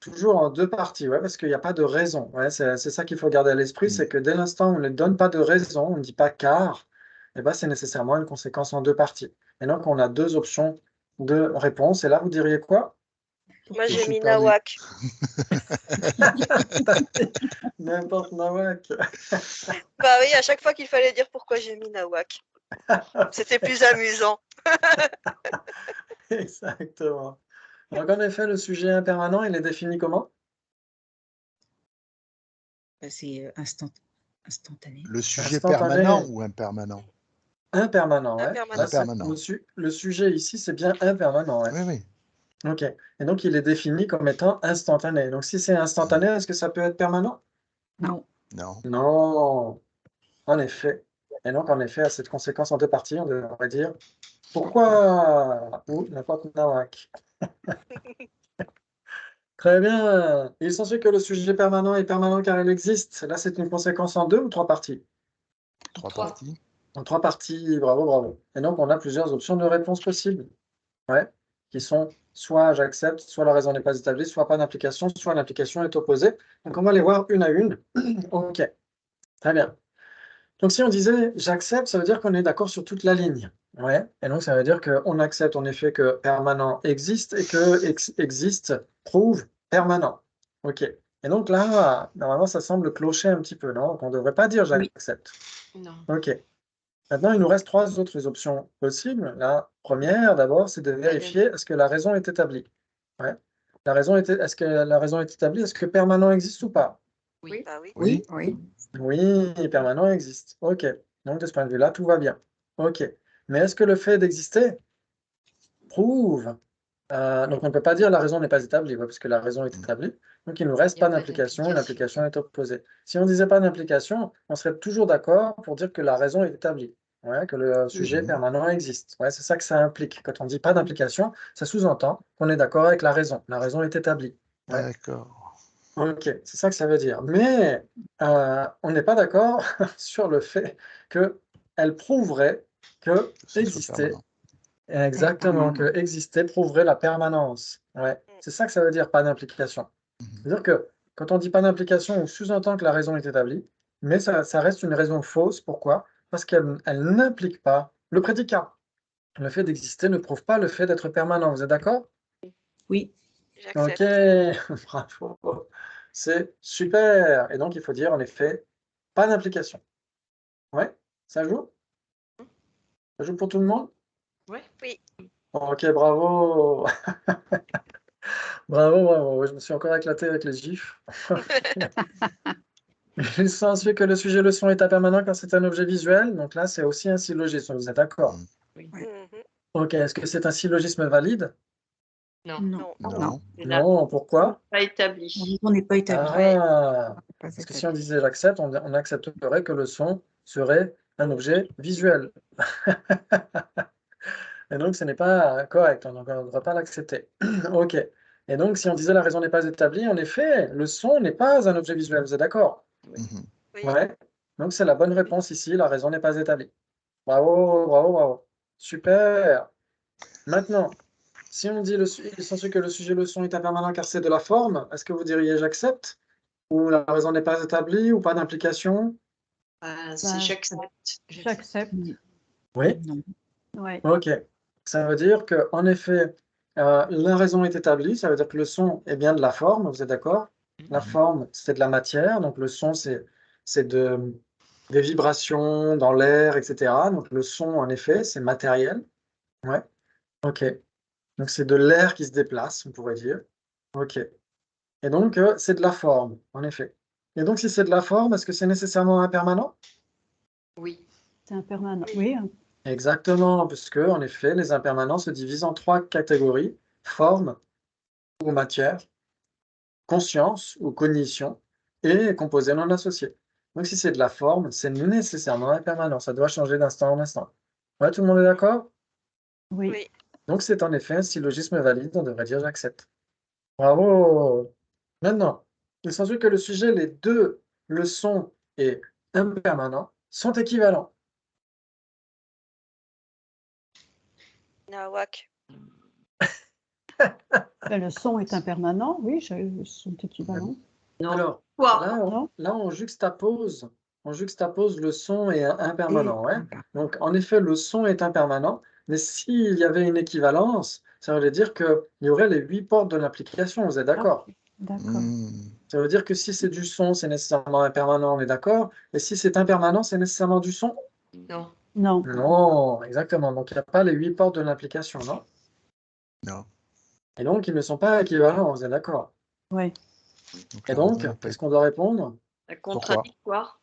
Toujours en 2 parties, ouais, parce qu'il n'y a pas de raison. Ouais, c'est ça qu'il faut garder à l'esprit, c'est que dès l'instant où on ne donne pas de raison, on ne dit pas car, eh ben, c'est nécessairement une conséquence en 2 parties. Et donc, on a 2 options de réponse. Et là, vous diriez quoi? Moi, Je j'ai suis mis perdu. Nawak. N'importe Nawak. Bah oui, à chaque fois qu'il fallait dire pourquoi j'ai mis Nawak. C'était plus amusant. Exactement. Donc, en effet, le sujet impermanent, il est défini comment? Bah, c'est instantané. Le sujet Instantané. permanent ou impermanent? Impermanent, ouais. Impermanent. Là, Impermanent. le sujet ici, c'est bien impermanent, ouais. Oui, oui. Ok. Et donc, il est défini comme étant instantané. Donc, si c'est instantané, est-ce que ça peut être permanent? Non. Non. Non. En effet. Et donc, en effet, à cette conséquence en 2 parties, on devrait dire pourquoi ou n'importe nawak. Très bien. Il s'ensuit que le sujet permanent est permanent car il existe. Là, c'est une conséquence en 2 ou 3 parties? 3 Trois. parties. En 3 parties, bravo, bravo. Et donc, on a plusieurs options de réponse possibles. Ouais. Qui sont soit j'accepte, soit la raison n'est pas établie, soit pas d'implication, soit l'implication est opposée. Donc, on va les voir une à une. Ok. Très bien. Donc, si on disait j'accepte, ça veut dire qu'on est d'accord sur toute la ligne. Ouais. Et donc, ça veut dire qu'on accepte en effet que permanent existe et que existe prouve permanent. OK. Et donc là, normalement, ça semble clocher un petit peu, non? Donc, on ne devrait pas dire Oui. j'accepte. Non. OK. Maintenant, il nous reste 3 autres options possibles. La première, d'abord, c'est de vérifier est-ce que la raison est établie. Ouais. Est-ce que la raison est établie? Est-ce que permanent existe ou pas? Oui. Bah oui. Oui. Oui. Oui, permanent existe. OK. Donc, de ce point de vue-là, tout va bien. OK. Mais est-ce que le fait d'exister prouve donc, on ne peut pas dire la raison n'est pas établie, ouais, parce que la raison est établie. Donc, il ne nous reste Il y a pas pas d'implication et d'implication. l'implication est opposée. Si on ne disait pas d'implication, on serait toujours d'accord pour dire que la raison est établie, ouais, que le sujet permanent existe. Ouais, c'est ça que ça implique. Quand on ne dit pas d'implication, ça sous-entend qu'on est d'accord avec la raison. La raison est établie. Ouais. D'accord. Ok, c'est ça que ça veut dire. Mais on n'est pas d'accord sur le fait qu'elle prouverait que Que ce soit exister, permanent. exactement, Permanent. que exister prouverait la permanence. Ouais, c'est ça que ça veut dire, pas d'implication. C'est-à-dire que quand on dit pas d'implication, on sous-entend que la raison est établie, mais ça reste une raison fausse. Pourquoi? Parce qu'elle n'implique pas le prédicat. Le fait d'exister ne prouve pas le fait d'être permanent. Vous êtes d'accord? Oui. Ok, J'accepte. bravo. C'est super. Et donc, il faut dire, en effet, pas d'implication. Ouais, ça joue? Ça joue pour tout le monde? Oui. Oui. Ok, bravo. Bravo, bravo. Je me suis encore éclaté avec les gifs. Il s'ensuit que le sujet leçon est impermanent quand c'est un objet visuel. Donc là, c'est aussi un syllogisme. Vous êtes d'accord? Mhm. Ok, est-ce que c'est un syllogisme valide? Non. Non. Non. Non. C'est la Non, pourquoi? pas établi. La raison n'est pas établie. Ah, Pas parce que si on établi. disait j'accepte, on accepterait que le son serait un objet visuel. Et donc, ce n'est pas correct, on ne devrait pas l'accepter. Ok. Et donc, si on disait la raison n'est pas établie, en effet, le son n'est pas un objet visuel, vous êtes d'accord? Mhm. Oui. Ouais. Donc, c'est la bonne réponse ici, la raison n'est pas établie. Bravo, bravo, bravo. Super. Maintenant, si on dit il s'ensuit que le sujet le son est impermanent car c'est de la forme, est-ce que vous diriez j'accepte? Ou la raison n'est pas établie ou pas d'implication? C'est j'accepte. J'accepte. Oui. Non. Ouais. Ok. Ça veut dire que, en effet, La raison est établie, ça veut dire que le son est bien de la forme, vous êtes d'accord? La forme, c'est de la matière, donc le son, c'est des vibrations dans l'air, etc. Donc le son, en effet, c'est matériel. Ouais, ok. Donc c'est de l'air qui se déplace, on pourrait dire. Ok. Et donc, c'est de la forme, en effet. Et donc, si c'est de la forme, est-ce que c'est nécessairement impermanent? Oui. C'est impermanent. Oui, Exactement, puisque, en effet, les impermanents se divisent en 3 catégories: forme ou matière, conscience ou cognition, et composés non associés. Donc, si c'est de la forme, c'est nécessairement impermanent. Ça doit changer d'instant en instant. Ouais, tout le monde est d'accord? oui. Oui. Donc, c'est en effet un syllogisme valide, on devrait dire j'accepte. Bravo! Maintenant, il s'ensuit que le sujet, les deux, le son et impermanent, sont équivalents. Nawak. Le son est impermanent, oui, ils sont équivalents. Non. Alors, Quoi? Non. là, on juxtapose le son et impermanent. Et Ouais. impermanent. Donc, en effet, le son est impermanent, mais s'il y avait une équivalence, ça veut dire qu'il y aurait les 8 portes de l'implication, vous êtes d'accord? D'accord. Ça veut dire que si c'est du son, c'est nécessairement impermanent, on est d'accord? Et si c'est impermanent, c'est nécessairement du son? Non. Non. Non, exactement. Donc, il n'y a pas les 8 portes de l'implication, non? Non. Et donc, ils ne sont pas équivalents, vous êtes d'accord? Oui. Et la raison donc, n'est pas- qu'est-ce qu'on doit répondre? La contradictoire.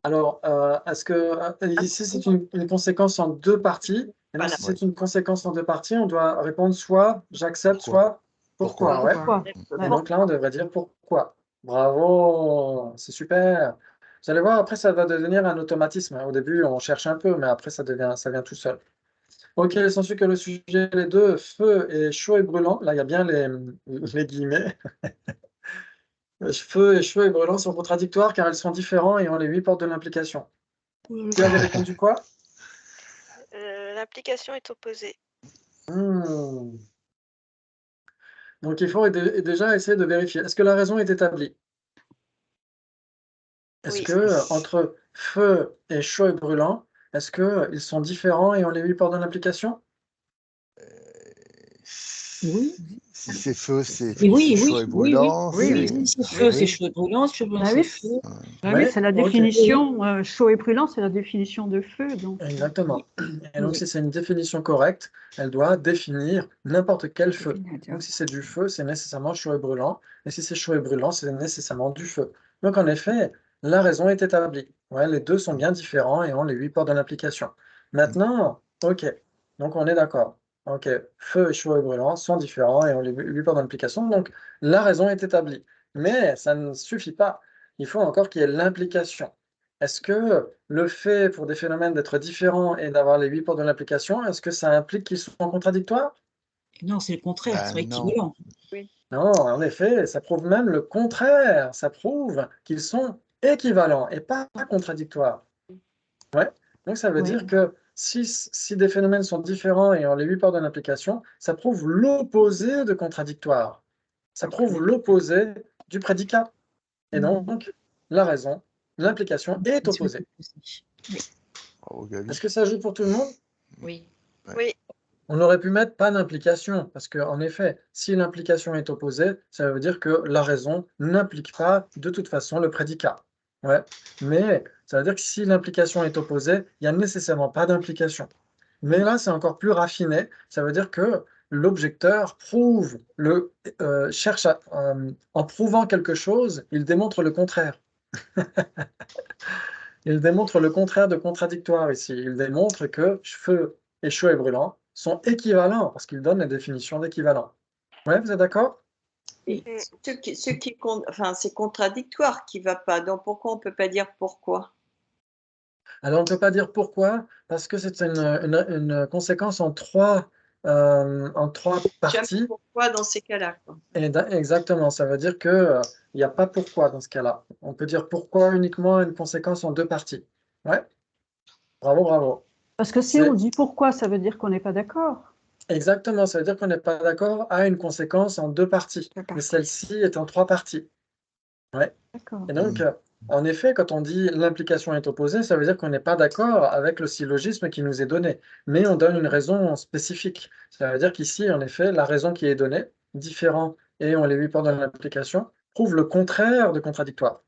Alors, est-ce que ici, c'est une conséquence en 2 parties? Et donc, Voilà. si c'est une conséquence en 2 parties, on doit répondre soit j'accepte, Pourquoi? soit pourquoi. Ouais. Pourquoi? Et donc là, on devrait dire pourquoi. Bravo, c'est super. Vous allez voir, après, ça va devenir un automatisme. Au début, on cherche un peu, mais après, ça vient tout seul. Ok, il s'ensuit que le sujet, les deux, feu et chaud et brûlant. Là, il y a bien les guillemets. Feu et brûlant sont contradictoires car elles sont différents et ont les 8 portes de l'implication. Tu avais répondu quoi? L'implication est opposée. Hmm. Donc, il faut déjà essayer de vérifier. Est-ce que la raison est établie? Est-ce Oui. que entre feu et chaud et brûlant, est-ce qu'ils sont différents et ont les 8 portes de l'implication? Oui. Si c'est feu, c'est Et oui, chaud oui, et oui, brûlant. oui, oui, oui. c'est feu, c'est Oui. chaud et brûlant, c'est chaud et brûlant, Bah c'est oui, feu. Bah Ouais, oui, c'est la ok. définition. Chaud et brûlant, c'est la définition de feu. Donc, Exactement. Et donc, Oui. si c'est une définition correcte, elle doit définir n'importe quel feu. Définition. Donc, si c'est du feu, c'est nécessairement chaud et brûlant. Et si c'est chaud et brûlant, c'est nécessairement du feu. Donc, en effet, la raison est établie. Ouais, les deux sont bien différents et ont les 8 portes de l'implication. Maintenant, ok. Donc, on est d'accord. Ok, feu et chaud et brûlant sont différents et ont les 8 portes de l'implication. Donc, la raison est établie. Mais ça ne suffit pas. Il faut encore qu'il y ait l'implication. Est-ce que le fait pour des phénomènes d'être différents et d'avoir les 8 portes de l'implication, est-ce que ça implique qu'ils sont contradictoires? Non, c'est le contraire, Bah, ils sont non. équivalents. Non, en effet, ça prouve même le contraire. Ça prouve qu'ils sont équivalents et pas contradictoires. Ouais. Donc ça veut oui. dire que si des phénomènes sont différents et ont les 8 portes de l'implication, ça prouve l'opposé de contradictoire. Ça prouve l'opposé du prédicat. Et donc, la raison, l'implication est opposée. Bravo, Gabi. Est-ce que ça joue pour tout le monde? Oui. Oui. On aurait pu mettre pas d'implication, parce qu'en effet, si l'implication est opposée, ça veut dire que la raison n'implique pas de toute façon le prédicat. Ouais. Mais ça veut dire que si l'implication est opposée, il n'y a nécessairement pas d'implication. Mais là, c'est encore plus raffiné. Ça veut dire que l'objecteur cherche en prouvant quelque chose, il démontre le contraire. Il démontre le contraire de contradictoire ici. Il démontre que feu et chaud et brûlant sont équivalents parce qu'il donne la définition d'équivalent. Ouais, vous êtes d'accord? Et enfin, c'est contradictoire qui ne va pas. Donc pourquoi on ne peut pas dire pourquoi? Alors, on ne peut pas dire pourquoi, parce que c'est une conséquence en trois parties. Pourquoi dans ces cas-là, quoi. Exactement, ça veut dire qu'il n'y a pas pourquoi dans ce cas-là. On peut dire pourquoi uniquement une conséquence en 2 parties. Ouais, bravo, bravo. Parce que si on dit pourquoi, ça veut dire qu'on n'est pas d'accord. Exactement, ça veut dire qu'on n'est pas d'accord à une conséquence en 2 parties. Mais celle-ci est en 3 parties. Ouais. D'accord. Et donc, En effet, quand on dit l'implication est opposée, ça veut dire qu'on n'est pas d'accord avec le syllogisme qui nous est donné, mais on donne une raison spécifique. Ça veut dire qu'ici, en effet, la raison qui est donnée, différent, et on les lui pendant l'implication, prouve le contraire de contradictoire,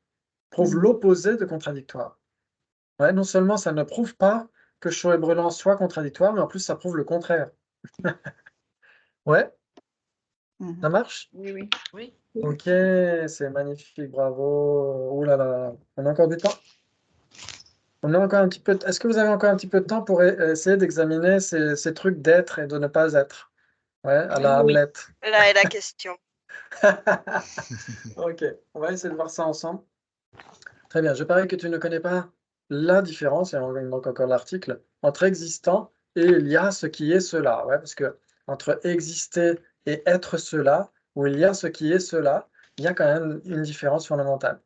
prouve l'opposé de contradictoire. Ouais, non seulement ça ne prouve pas que chaud et brûlant soit contradictoire, mais en plus ça prouve le contraire. Ouais, ça marche? Oui, oui. Oui. Ok, c'est magnifique, bravo. Ouh là là, on a encore du temps? On a encore un petit peu. Est-ce que vous avez encore un petit peu de temps pour essayer d'examiner ces trucs d'être et de ne pas être? Ouais, à la Oui. Hamlet. Là est la question. Ok, on va essayer de voir ça ensemble. Très bien, je parie que tu ne connais pas la différence, et il manque encore l'article, entre existant et il y a ce qui est cela. Ouais, parce que entre exister et être cela, ou il y a ce qui est cela, il y a quand même une différence fondamentale.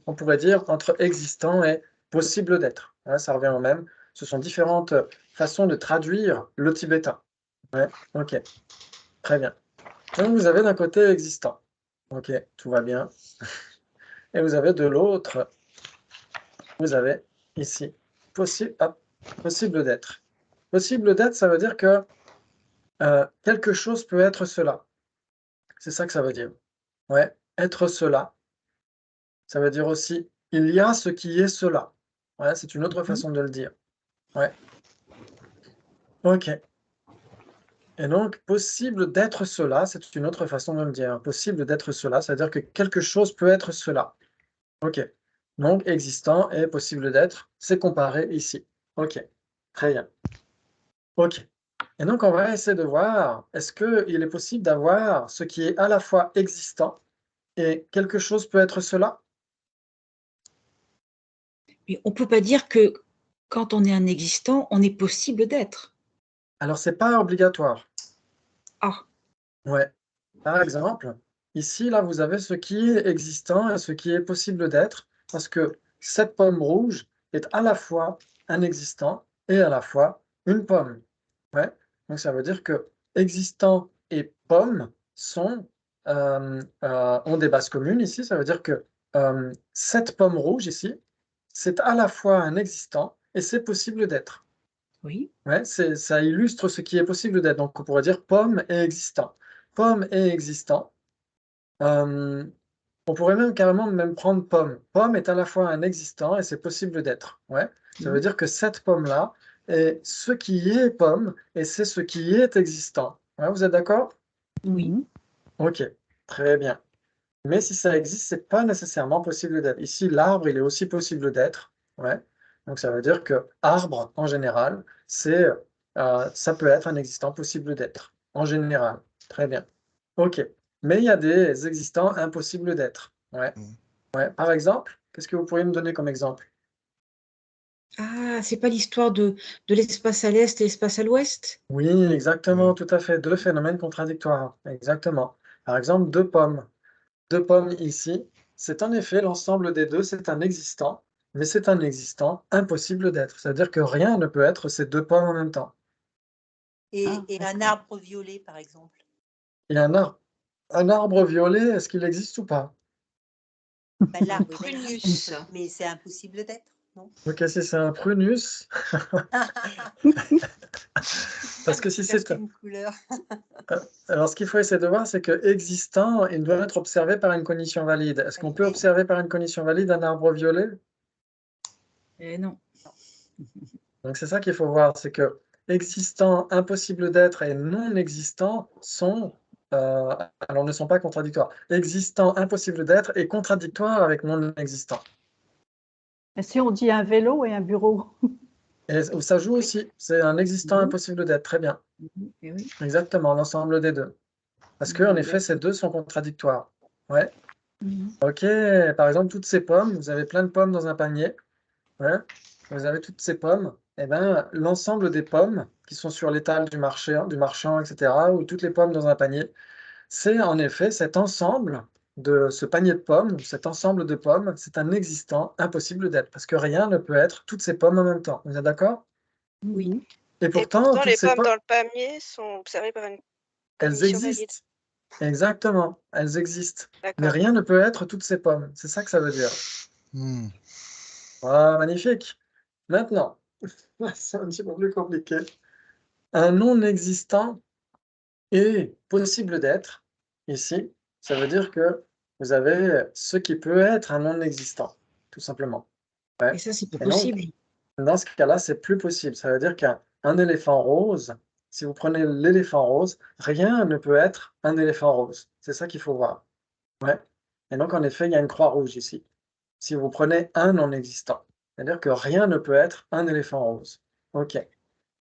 On pourrait dire entre existant et possible d'être. Ouais, ça revient au même. Ce sont différentes façons de traduire le tibétain. Ouais, ok, très bien. Donc vous avez d'un côté existant. Ok, tout va bien. Et vous avez de l'autre, vous avez ici possible d'être. Possible d'être, ça veut dire que quelque chose peut être cela. C'est ça que ça veut dire. Ouais, être cela. Ça veut dire aussi il y a ce qui est cela. Ouais, c'est une autre façon de le dire. Ouais. Ok. Et donc, possible d'être cela, c'est une autre façon de le dire. Possible d'être cela, c'est-à-dire que quelque chose peut être cela. Ok. Donc, existant et possible d'être, c'est comparé ici. Ok. Très bien. Ok. Et donc, on va essayer de voir, est-ce qu'il est possible d'avoir ce qui est à la fois existant et quelque chose peut être cela? Mais on ne peut pas dire que quand on est un existant, on est possible d'être. Alors, c'est pas obligatoire. Ah, Ouais. Par exemple, ici, là, vous avez ce qui est existant et ce qui est possible d'être, parce que cette pomme rouge est à la fois un existant et à la fois une pomme. Ouais. Donc, ça veut dire que existant et pomme ont des bases communes ici. Ça veut dire que cette pomme rouge ici, c'est à la fois un existant et c'est possible d'être. oui. Ouais, ça illustre ce qui est possible d'être. Donc, on pourrait dire pomme et existant. Pomme et existant. On pourrait même carrément même prendre pomme. Pomme est à la fois un existant et c'est possible d'être. Ouais. Ça veut dire que cette pomme-là est ce qui est pomme et c'est ce qui est existant. Ouais, vous êtes d'accord? Oui. Ok, très bien. Mais si ça existe, c'est pas nécessairement possible d'être. Ici, l'arbre, il est aussi possible d'être. Ouais. Donc ça veut dire que arbre, en général, ça peut être un existant possible d'être. En général. Très bien. Ok. Mais il y a des existants impossibles d'être. Ouais. Ouais. Par exemple, qu'est-ce que vous pourriez me donner comme exemple? Ah, c'est pas l'histoire de l'espace à l'est et l'espace à l'ouest? Oui, exactement, tout à fait. Deux phénomènes contradictoires. Exactement. Par exemple, deux pommes. Deux pommes ici, c'est en effet l'ensemble des deux, c'est un existant, mais c'est un existant impossible d'être. C'est-à-dire que rien ne peut être ces deux pommes en même temps. Et Ah, un d'accord. arbre violet, par exemple. Il y a un arbre violet, est-ce qu'il existe ou pas? Bah, l'arbre, il Prunus. existe, mais c'est impossible d'être, non? Ok, si c'est un prunus, parce que si c'est... Chercher une couleur. Alors, ce qu'il faut essayer de voir, c'est que existant, il doit être observé par une cognition valide. Est-ce qu'on peut observer par une cognition valide un arbre violet? Non. Donc, c'est ça qu'il faut voir, c'est que existant, impossible d'être et non existant alors ne sont pas contradictoires. Existant, impossible d'être est contradictoire avec non existant. Et si on dit un vélo et un bureau? Et ça joue aussi, c'est un existant impossible d'être, très bien. Eh oui. Exactement, l'ensemble des deux. Parce que, en effet, ces deux sont contradictoires. Ouais. Ok, par exemple, toutes ces pommes, vous avez plein de pommes dans un panier. Ouais. Vous avez toutes ces pommes. Eh ben, l'ensemble des pommes qui sont sur l'étal du marchand, etc., ou toutes les pommes dans un panier, c'est en effet cet ensemble de ce panier de pommes, cet ensemble de pommes, c'est un existant impossible d'être, parce que rien ne peut être toutes ces pommes en même temps. Vous êtes d'accord? Oui. Et Et pourtant, pourtant, toutes les ces pommes pommes, dans le palmier sont observées par une elles cognition valide. existent. Exactement, elles existent. Mais D'accord. rien ne peut être toutes ces pommes. C'est ça que ça veut dire. Hmm. Voilà, magnifique. Maintenant, c'est un petit peu plus compliqué. Un non-existant est possible d'être. Ici, ça veut dire que vous avez ce qui peut être un non-existant, tout simplement. Et ça, c'est pas Et donc, possible. dans ce cas-là, c'est plus possible. Ça veut dire qu'un éléphant rose, si vous prenez l'éléphant rose, rien ne peut être un éléphant rose. C'est ça qu'il faut voir. Ouais. Et donc, en effet, il y a une croix rouge ici. Si vous prenez un non-existant, c'est-à-dire que rien ne peut être un éléphant rose. OK.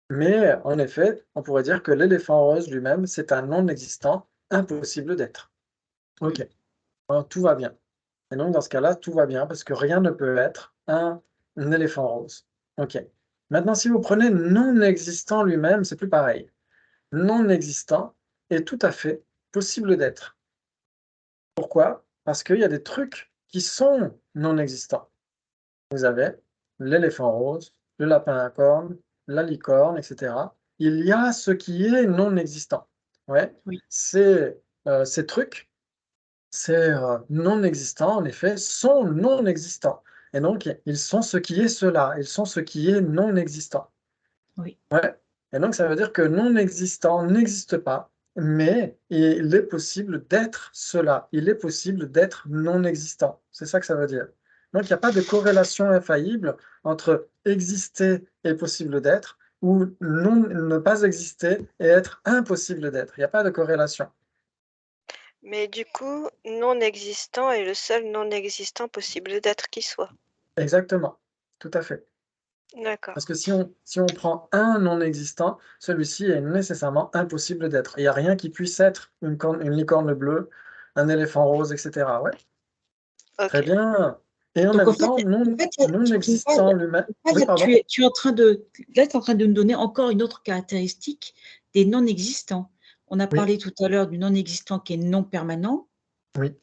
Mais en effet, on pourrait dire que l'éléphant rose lui-même, c'est un non-existant impossible d'être. OK. Alors, tout va bien. Et donc, dans ce cas-là, tout va bien parce que rien ne peut être un éléphant rose. OK. Maintenant, si vous prenez non-existant lui-même, c'est plus pareil. Non-existant est tout à fait possible d'être. Pourquoi? Parce qu'il y a des trucs qui sont non-existants. Vous avez l'éléphant rose, le lapin à cornes, la licorne, etc. Il y a ce qui est non-existant. Ouais. Oui. Ces trucs, ces non-existants, en effet, sont non-existants. Et donc, ils sont ce qui est cela. Ils sont ce qui est non-existant. Oui. Ouais. Et donc, ça veut dire que non-existant n'existe pas, mais il est possible d'être cela. Il est possible d'être non-existant. C'est ça que ça veut dire. Donc, il n'y a pas de corrélation infaillible entre exister et possible d'être, ou ne pas exister et être impossible d'être. Il n'y a pas de corrélation. Mais du coup, non-existant est le seul non-existant possible d'être qui soit. Exactement. Tout à fait. D'accord. Parce que si on prend un non-existant, celui-ci est nécessairement impossible d'être. Il n'y a rien qui puisse être une licorne bleue, un éléphant rose, etc. Ouais, très Ok. bien. Et en Donc, même en fait, temps, non-existant lui-même. Oui, là, pardon. tu es en train de, là, tu es en train de nous donner encore une autre caractéristique des non-existants. On a Oui. parlé tout à l'heure du non-existant qui est non permanent. Oui.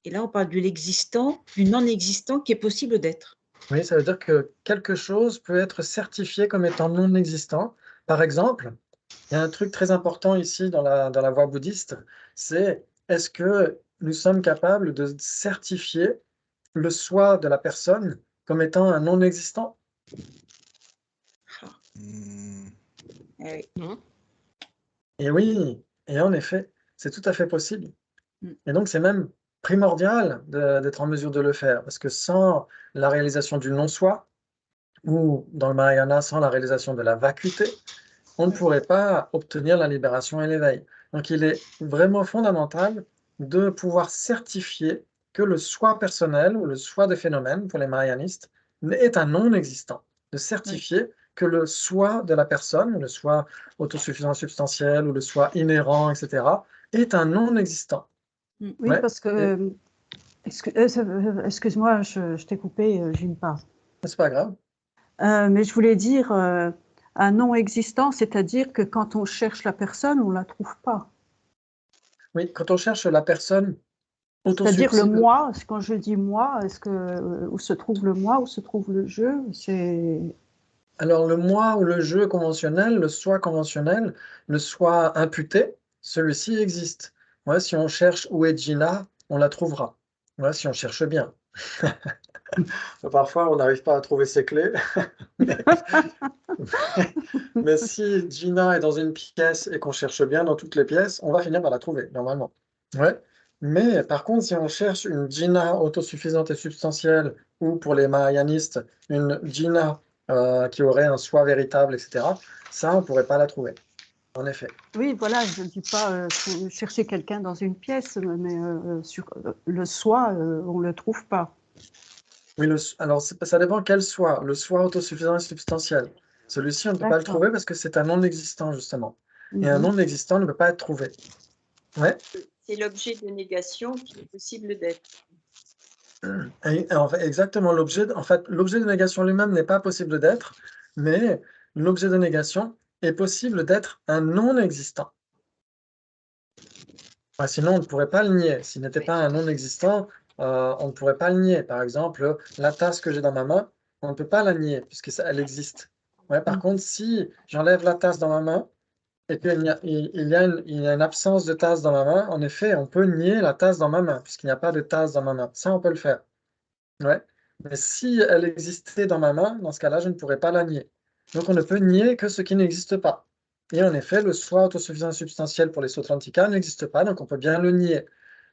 Et là, on parle de l'existant, du non-existant qui est possible d'être. Oui, ça veut dire que quelque chose peut être certifié comme étant non existant. Par exemple, il y a un truc très important ici dans la voie bouddhiste, c'est est-ce que nous sommes capables de certifier le soi de la personne comme étant un non existant? Hmm. Eh oui. Et oui, et en effet, c'est tout à fait possible. Mm. Et donc, c'est même primordial d'être en mesure de le faire, parce que sans la réalisation du non-soi, ou dans le Mahayana, sans la réalisation de la vacuité, on ne pourrait pas obtenir la libération et l'éveil. Donc, il est vraiment fondamental de pouvoir certifier que le soi personnel ou le soi des phénomènes, pour les mahayanistes, est un non-existant. De certifier que le soi de la personne, le soi autosuffisant substantiel ou le soi inhérent, etc., est un non-existant. Oui, Ouais. parce que, excuse-moi, je t'ai coupé, Gilles, pardon. C'est pas grave. Mais je voulais dire un non-existant, c'est-à-dire que quand on cherche la personne, on ne la trouve pas. Oui, quand on cherche la personne C'est-à-dire le autosuffisante, moi, quand je dis moi, où se trouve le moi, où se trouve le je, c'est... alors le moi ou le je conventionnel, le soi conventionnel, le soi imputé, celui-ci existe. Ouais, si on cherche où est Gina, on la trouvera. Ouais, si on cherche bien. Parfois, on n'arrive pas à trouver ses clés. Mais si Gina est dans une pièce et qu'on cherche bien dans toutes les pièces, on va finir par la trouver, normalement. Ouais. Mais par contre, si on cherche une Gina autosuffisante et substantielle, ou pour les mahayanistes, une Gina qui aurait un soi véritable, etc., ça, on ne pourrait pas la trouver. En effet. Oui, voilà, je ne dis pas chercher quelqu'un dans une pièce, mais sur le soi, on ne le trouve pas. Oui, alors ça dépend quel soi. Le soi autosuffisant et substantiel. Celui-ci, on ne peut pas le D'accord. trouver parce que c'est un non-existant, justement. Et un non-existant ne peut pas être trouvé. Ouais. C'est l'objet de négation qui est possible d'être. Et en fait, exactement, l'objet de négation lui-même n'est pas possible d'être, mais l'objet de négation est possible d'être un non-existant. Ouais, sinon, on ne pourrait pas le nier. S'il n'était pas un non-existant, on ne pourrait pas le nier. Par exemple, la tasse que j'ai dans ma main, on ne peut pas la nier puisqu'elle existe. Ouais, par contre, si j'enlève la tasse dans ma main et qu'il y a une absence de tasse dans ma main, en effet, on peut nier la tasse dans ma main puisqu'il n'y a pas de tasse dans ma main. Ça, on peut le faire. Ouais. Mais si elle existait dans ma main, dans ce cas-là, je ne pourrais pas la nier. Donc on ne peut nier que ce qui n'existe pas. Et en effet, le soi autosuffisant substantiel pour les Sautrantika n'existe pas, donc on peut bien le nier.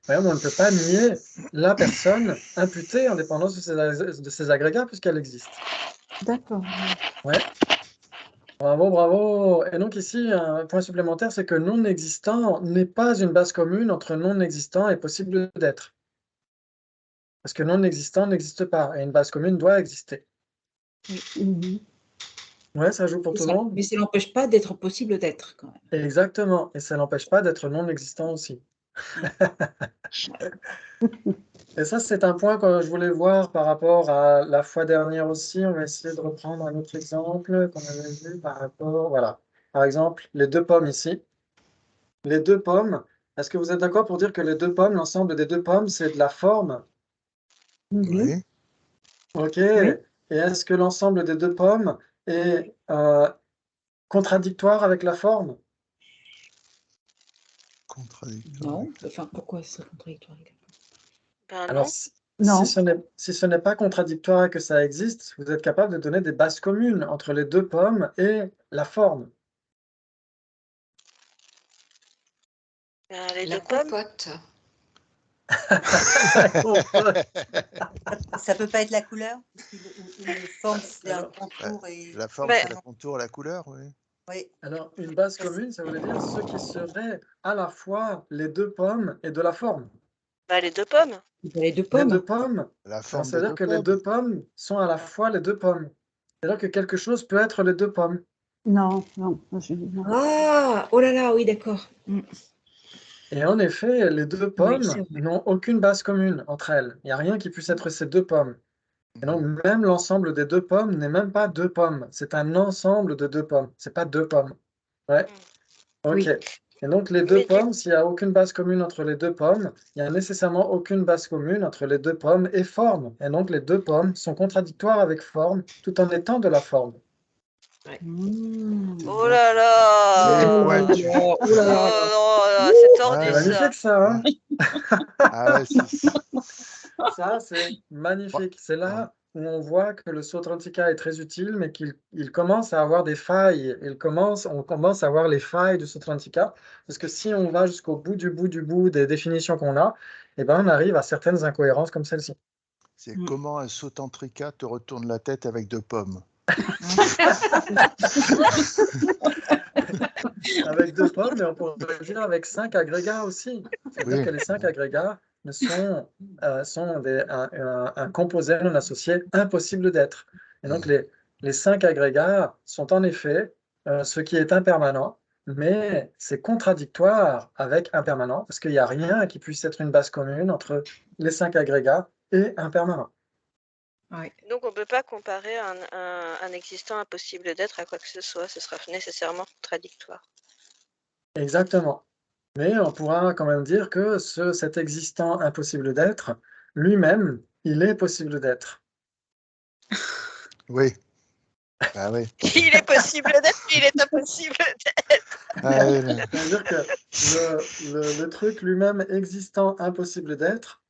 Mais on ne peut pas nier la personne imputée en dépendance de ses agrégats puisqu'elle existe. D'accord. Ouais. Bravo, bravo. Et donc ici, un point supplémentaire, c'est que non-existant n'est pas une base commune entre non-existant et possible d'être. Parce que non-existant n'existe pas, et une base commune doit exister. Mhm. Ouais, ça joue pour tout le monde? Mais ça n'empêche pas d'être possible d'être quand même. Exactement, et ça n'empêche pas d'être non-existant aussi. Et ça, c'est un point que je voulais voir par rapport à la fois dernière aussi. On va essayer de reprendre un autre exemple qu'on avait vu par rapport, voilà. Par exemple, les deux pommes ici. Les deux pommes, est-ce que vous êtes d'accord pour dire que les deux pommes, l'ensemble des deux pommes, c'est de la forme? Mhm. Oui. Ok. Oui. Et est-ce que l'ensemble des deux pommes est contradictoire avec la forme? Contradictoire. Non, enfin, pourquoi ce serait contradictoire avec Ben non. Alors, Non. si ce n'est pas contradictoire et que ça existe, vous êtes capable de donner des bases communes entre les deux pommes et la forme. Ben, les La deux pommes. compote. Ça peut pas être la couleur? Parce qu'une forme, c'est un Alors, contour et. La forme, Ben, c'est la contour, la couleur, oui. Oui. Alors, une base commune, ça voulait dire ce qui serait à la fois les deux pommes et de la forme. ben, les deux pommes. Les deux Les pommes. deux pommes, La alors, forme ça veut des dire deux que les pommes. deux pommes sont à la fois les deux pommes. C'est-à-dire que quelque chose peut être les deux pommes. Non, non, je dis non. Ah, oh là là, oui, d'accord. Et en effet, les deux Oui, pommes c'est vrai. n'ont aucune base commune entre elles. Il n'y a rien qui puisse être ces deux pommes. Et donc, même l'ensemble des deux pommes n'est même pas deux pommes. C'est un ensemble de deux pommes. C'est pas deux pommes. Ouais. Ok. Oui. Et donc, les deux Mais du pommes, s'il n'y a aucune base commune entre les deux pommes, il n'y a nécessairement aucune base commune entre les deux pommes et forme. Et donc, les deux pommes sont contradictoires avec forme, tout en étant de la forme. Mmh. Oh là C'est là! pointu. Oh là là, c'est tordu C'est Ouais, ça. magnifique, ça, hein? Ah ouais, Ça, c'est magnifique. C'est là où on voit que le Sautrantika est très utile, mais qu'il commence à avoir des failles. On commence à voir les failles du Sautrantika, parce que si on va jusqu'au bout du bout des définitions qu'on a, eh ben, on arrive à certaines incohérences comme celle-ci. c'est comment un sautantrika te retourne la tête avec deux pommes. Avec deux pommes, mais on pourrait dire avec 5 agrégats aussi. C'est-à-dire Oui. que les 5 agrégats sont un composé non associé impossible d'être. Et donc, les 5 agrégats sont en effet ce qui est impermanent, mais c'est contradictoire avec impermanent, parce qu'il n'y a rien qui puisse être une base commune entre les 5 agrégats et impermanent. Donc on ne peut pas comparer un existant impossible d'être à quoi que ce soit. Ce sera nécessairement contradictoire. Exactement. Mais on pourra quand même dire que cet existant impossible d'être, lui-même, il est possible d'être. Oui. Ah oui. Il est possible d'être, il est impossible d'être. Ah oui, mais- C'est-à-dire que le truc lui-même existant impossible d'être,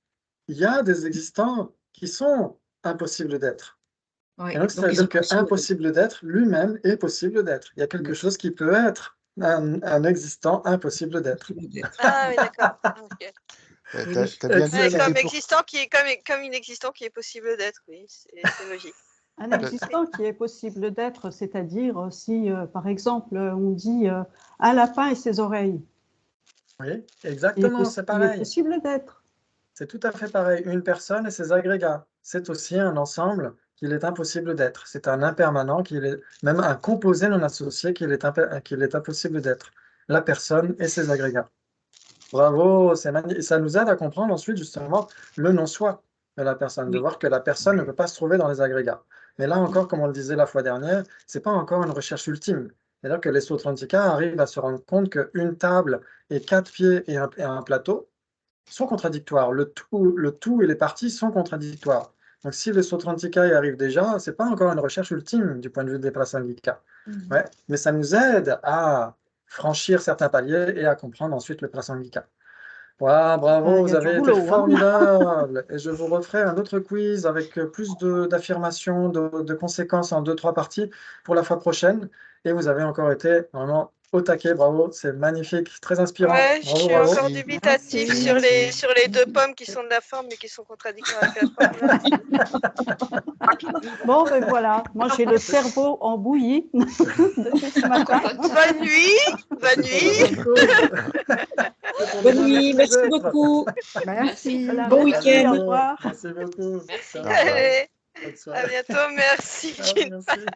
il y a des existants qui sont impossibles d'être. Ouais. Et donc, Donc, ils c'est-à-dire sont que possibles. impossible d'être lui-même est possible d'être. Il y a quelque chose qui peut être un existant impossible d'être. Ah oui, d'accord. Ok. T'as bien dit Ouais, que comme c'était pour... existant qui est comme inexistant qui est possible d'être, oui, c'est logique. Un existant qui est possible d'être, c'est-à-dire si, par exemple, on dit un lapin et ses oreilles. Oui, exactement, c'est Il est pareil. possible d'être. C'est tout à fait pareil. Une personne et ses agrégats, c'est aussi un ensemble qu'il est impossible d'être. C'est un impermanent, même un composé non associé qu'il est impossible d'être. La personne et ses agrégats. Bravo, c'est magnifique. Ça nous aide à comprendre ensuite justement le non-soi de la personne, de voir que la personne ne peut pas se trouver dans les agrégats. Mais là encore, comme on le disait la fois dernière, c'est pas encore une recherche ultime. C'est-à-dire que les Sautrantika arrivent à se rendre compte qu'une table et 4 pieds et un plateau sont contradictoires. Le tout et les parties sont contradictoires. Donc, si le Sautrantika y arrive déjà, ce n'est pas encore une recherche ultime du point de vue des Prasangika. Ouais, mais ça nous aide à franchir certains paliers et à comprendre ensuite le Prasangika. Wow, bravo, Il y vous a du avez été boulot, hein. formidable. Et je vous referai un autre quiz avec plus d'affirmations, de conséquences en 2-3 parties pour la fois prochaine. Et vous avez encore été vraiment au taquet, bravo, c'est magnifique, très inspirant. Ouais, je Bravo, suis bravo. encore Merci. dubitatif Merci. Merci. sur les deux pommes qui sont de la forme mais qui sont contradictoires avec la forme. Bon, ben voilà, moi j'ai le cerveau en bouillie depuis ce matin. Bonne nuit, bonne nuit. Bonne nuit, merci beaucoup. Merci. Voilà, Bon merci, week-end. au revoir. Merci beaucoup. Merci. Ciao, Au revoir. Allez, bonne à soirée. bientôt, merci. Ciao, merci.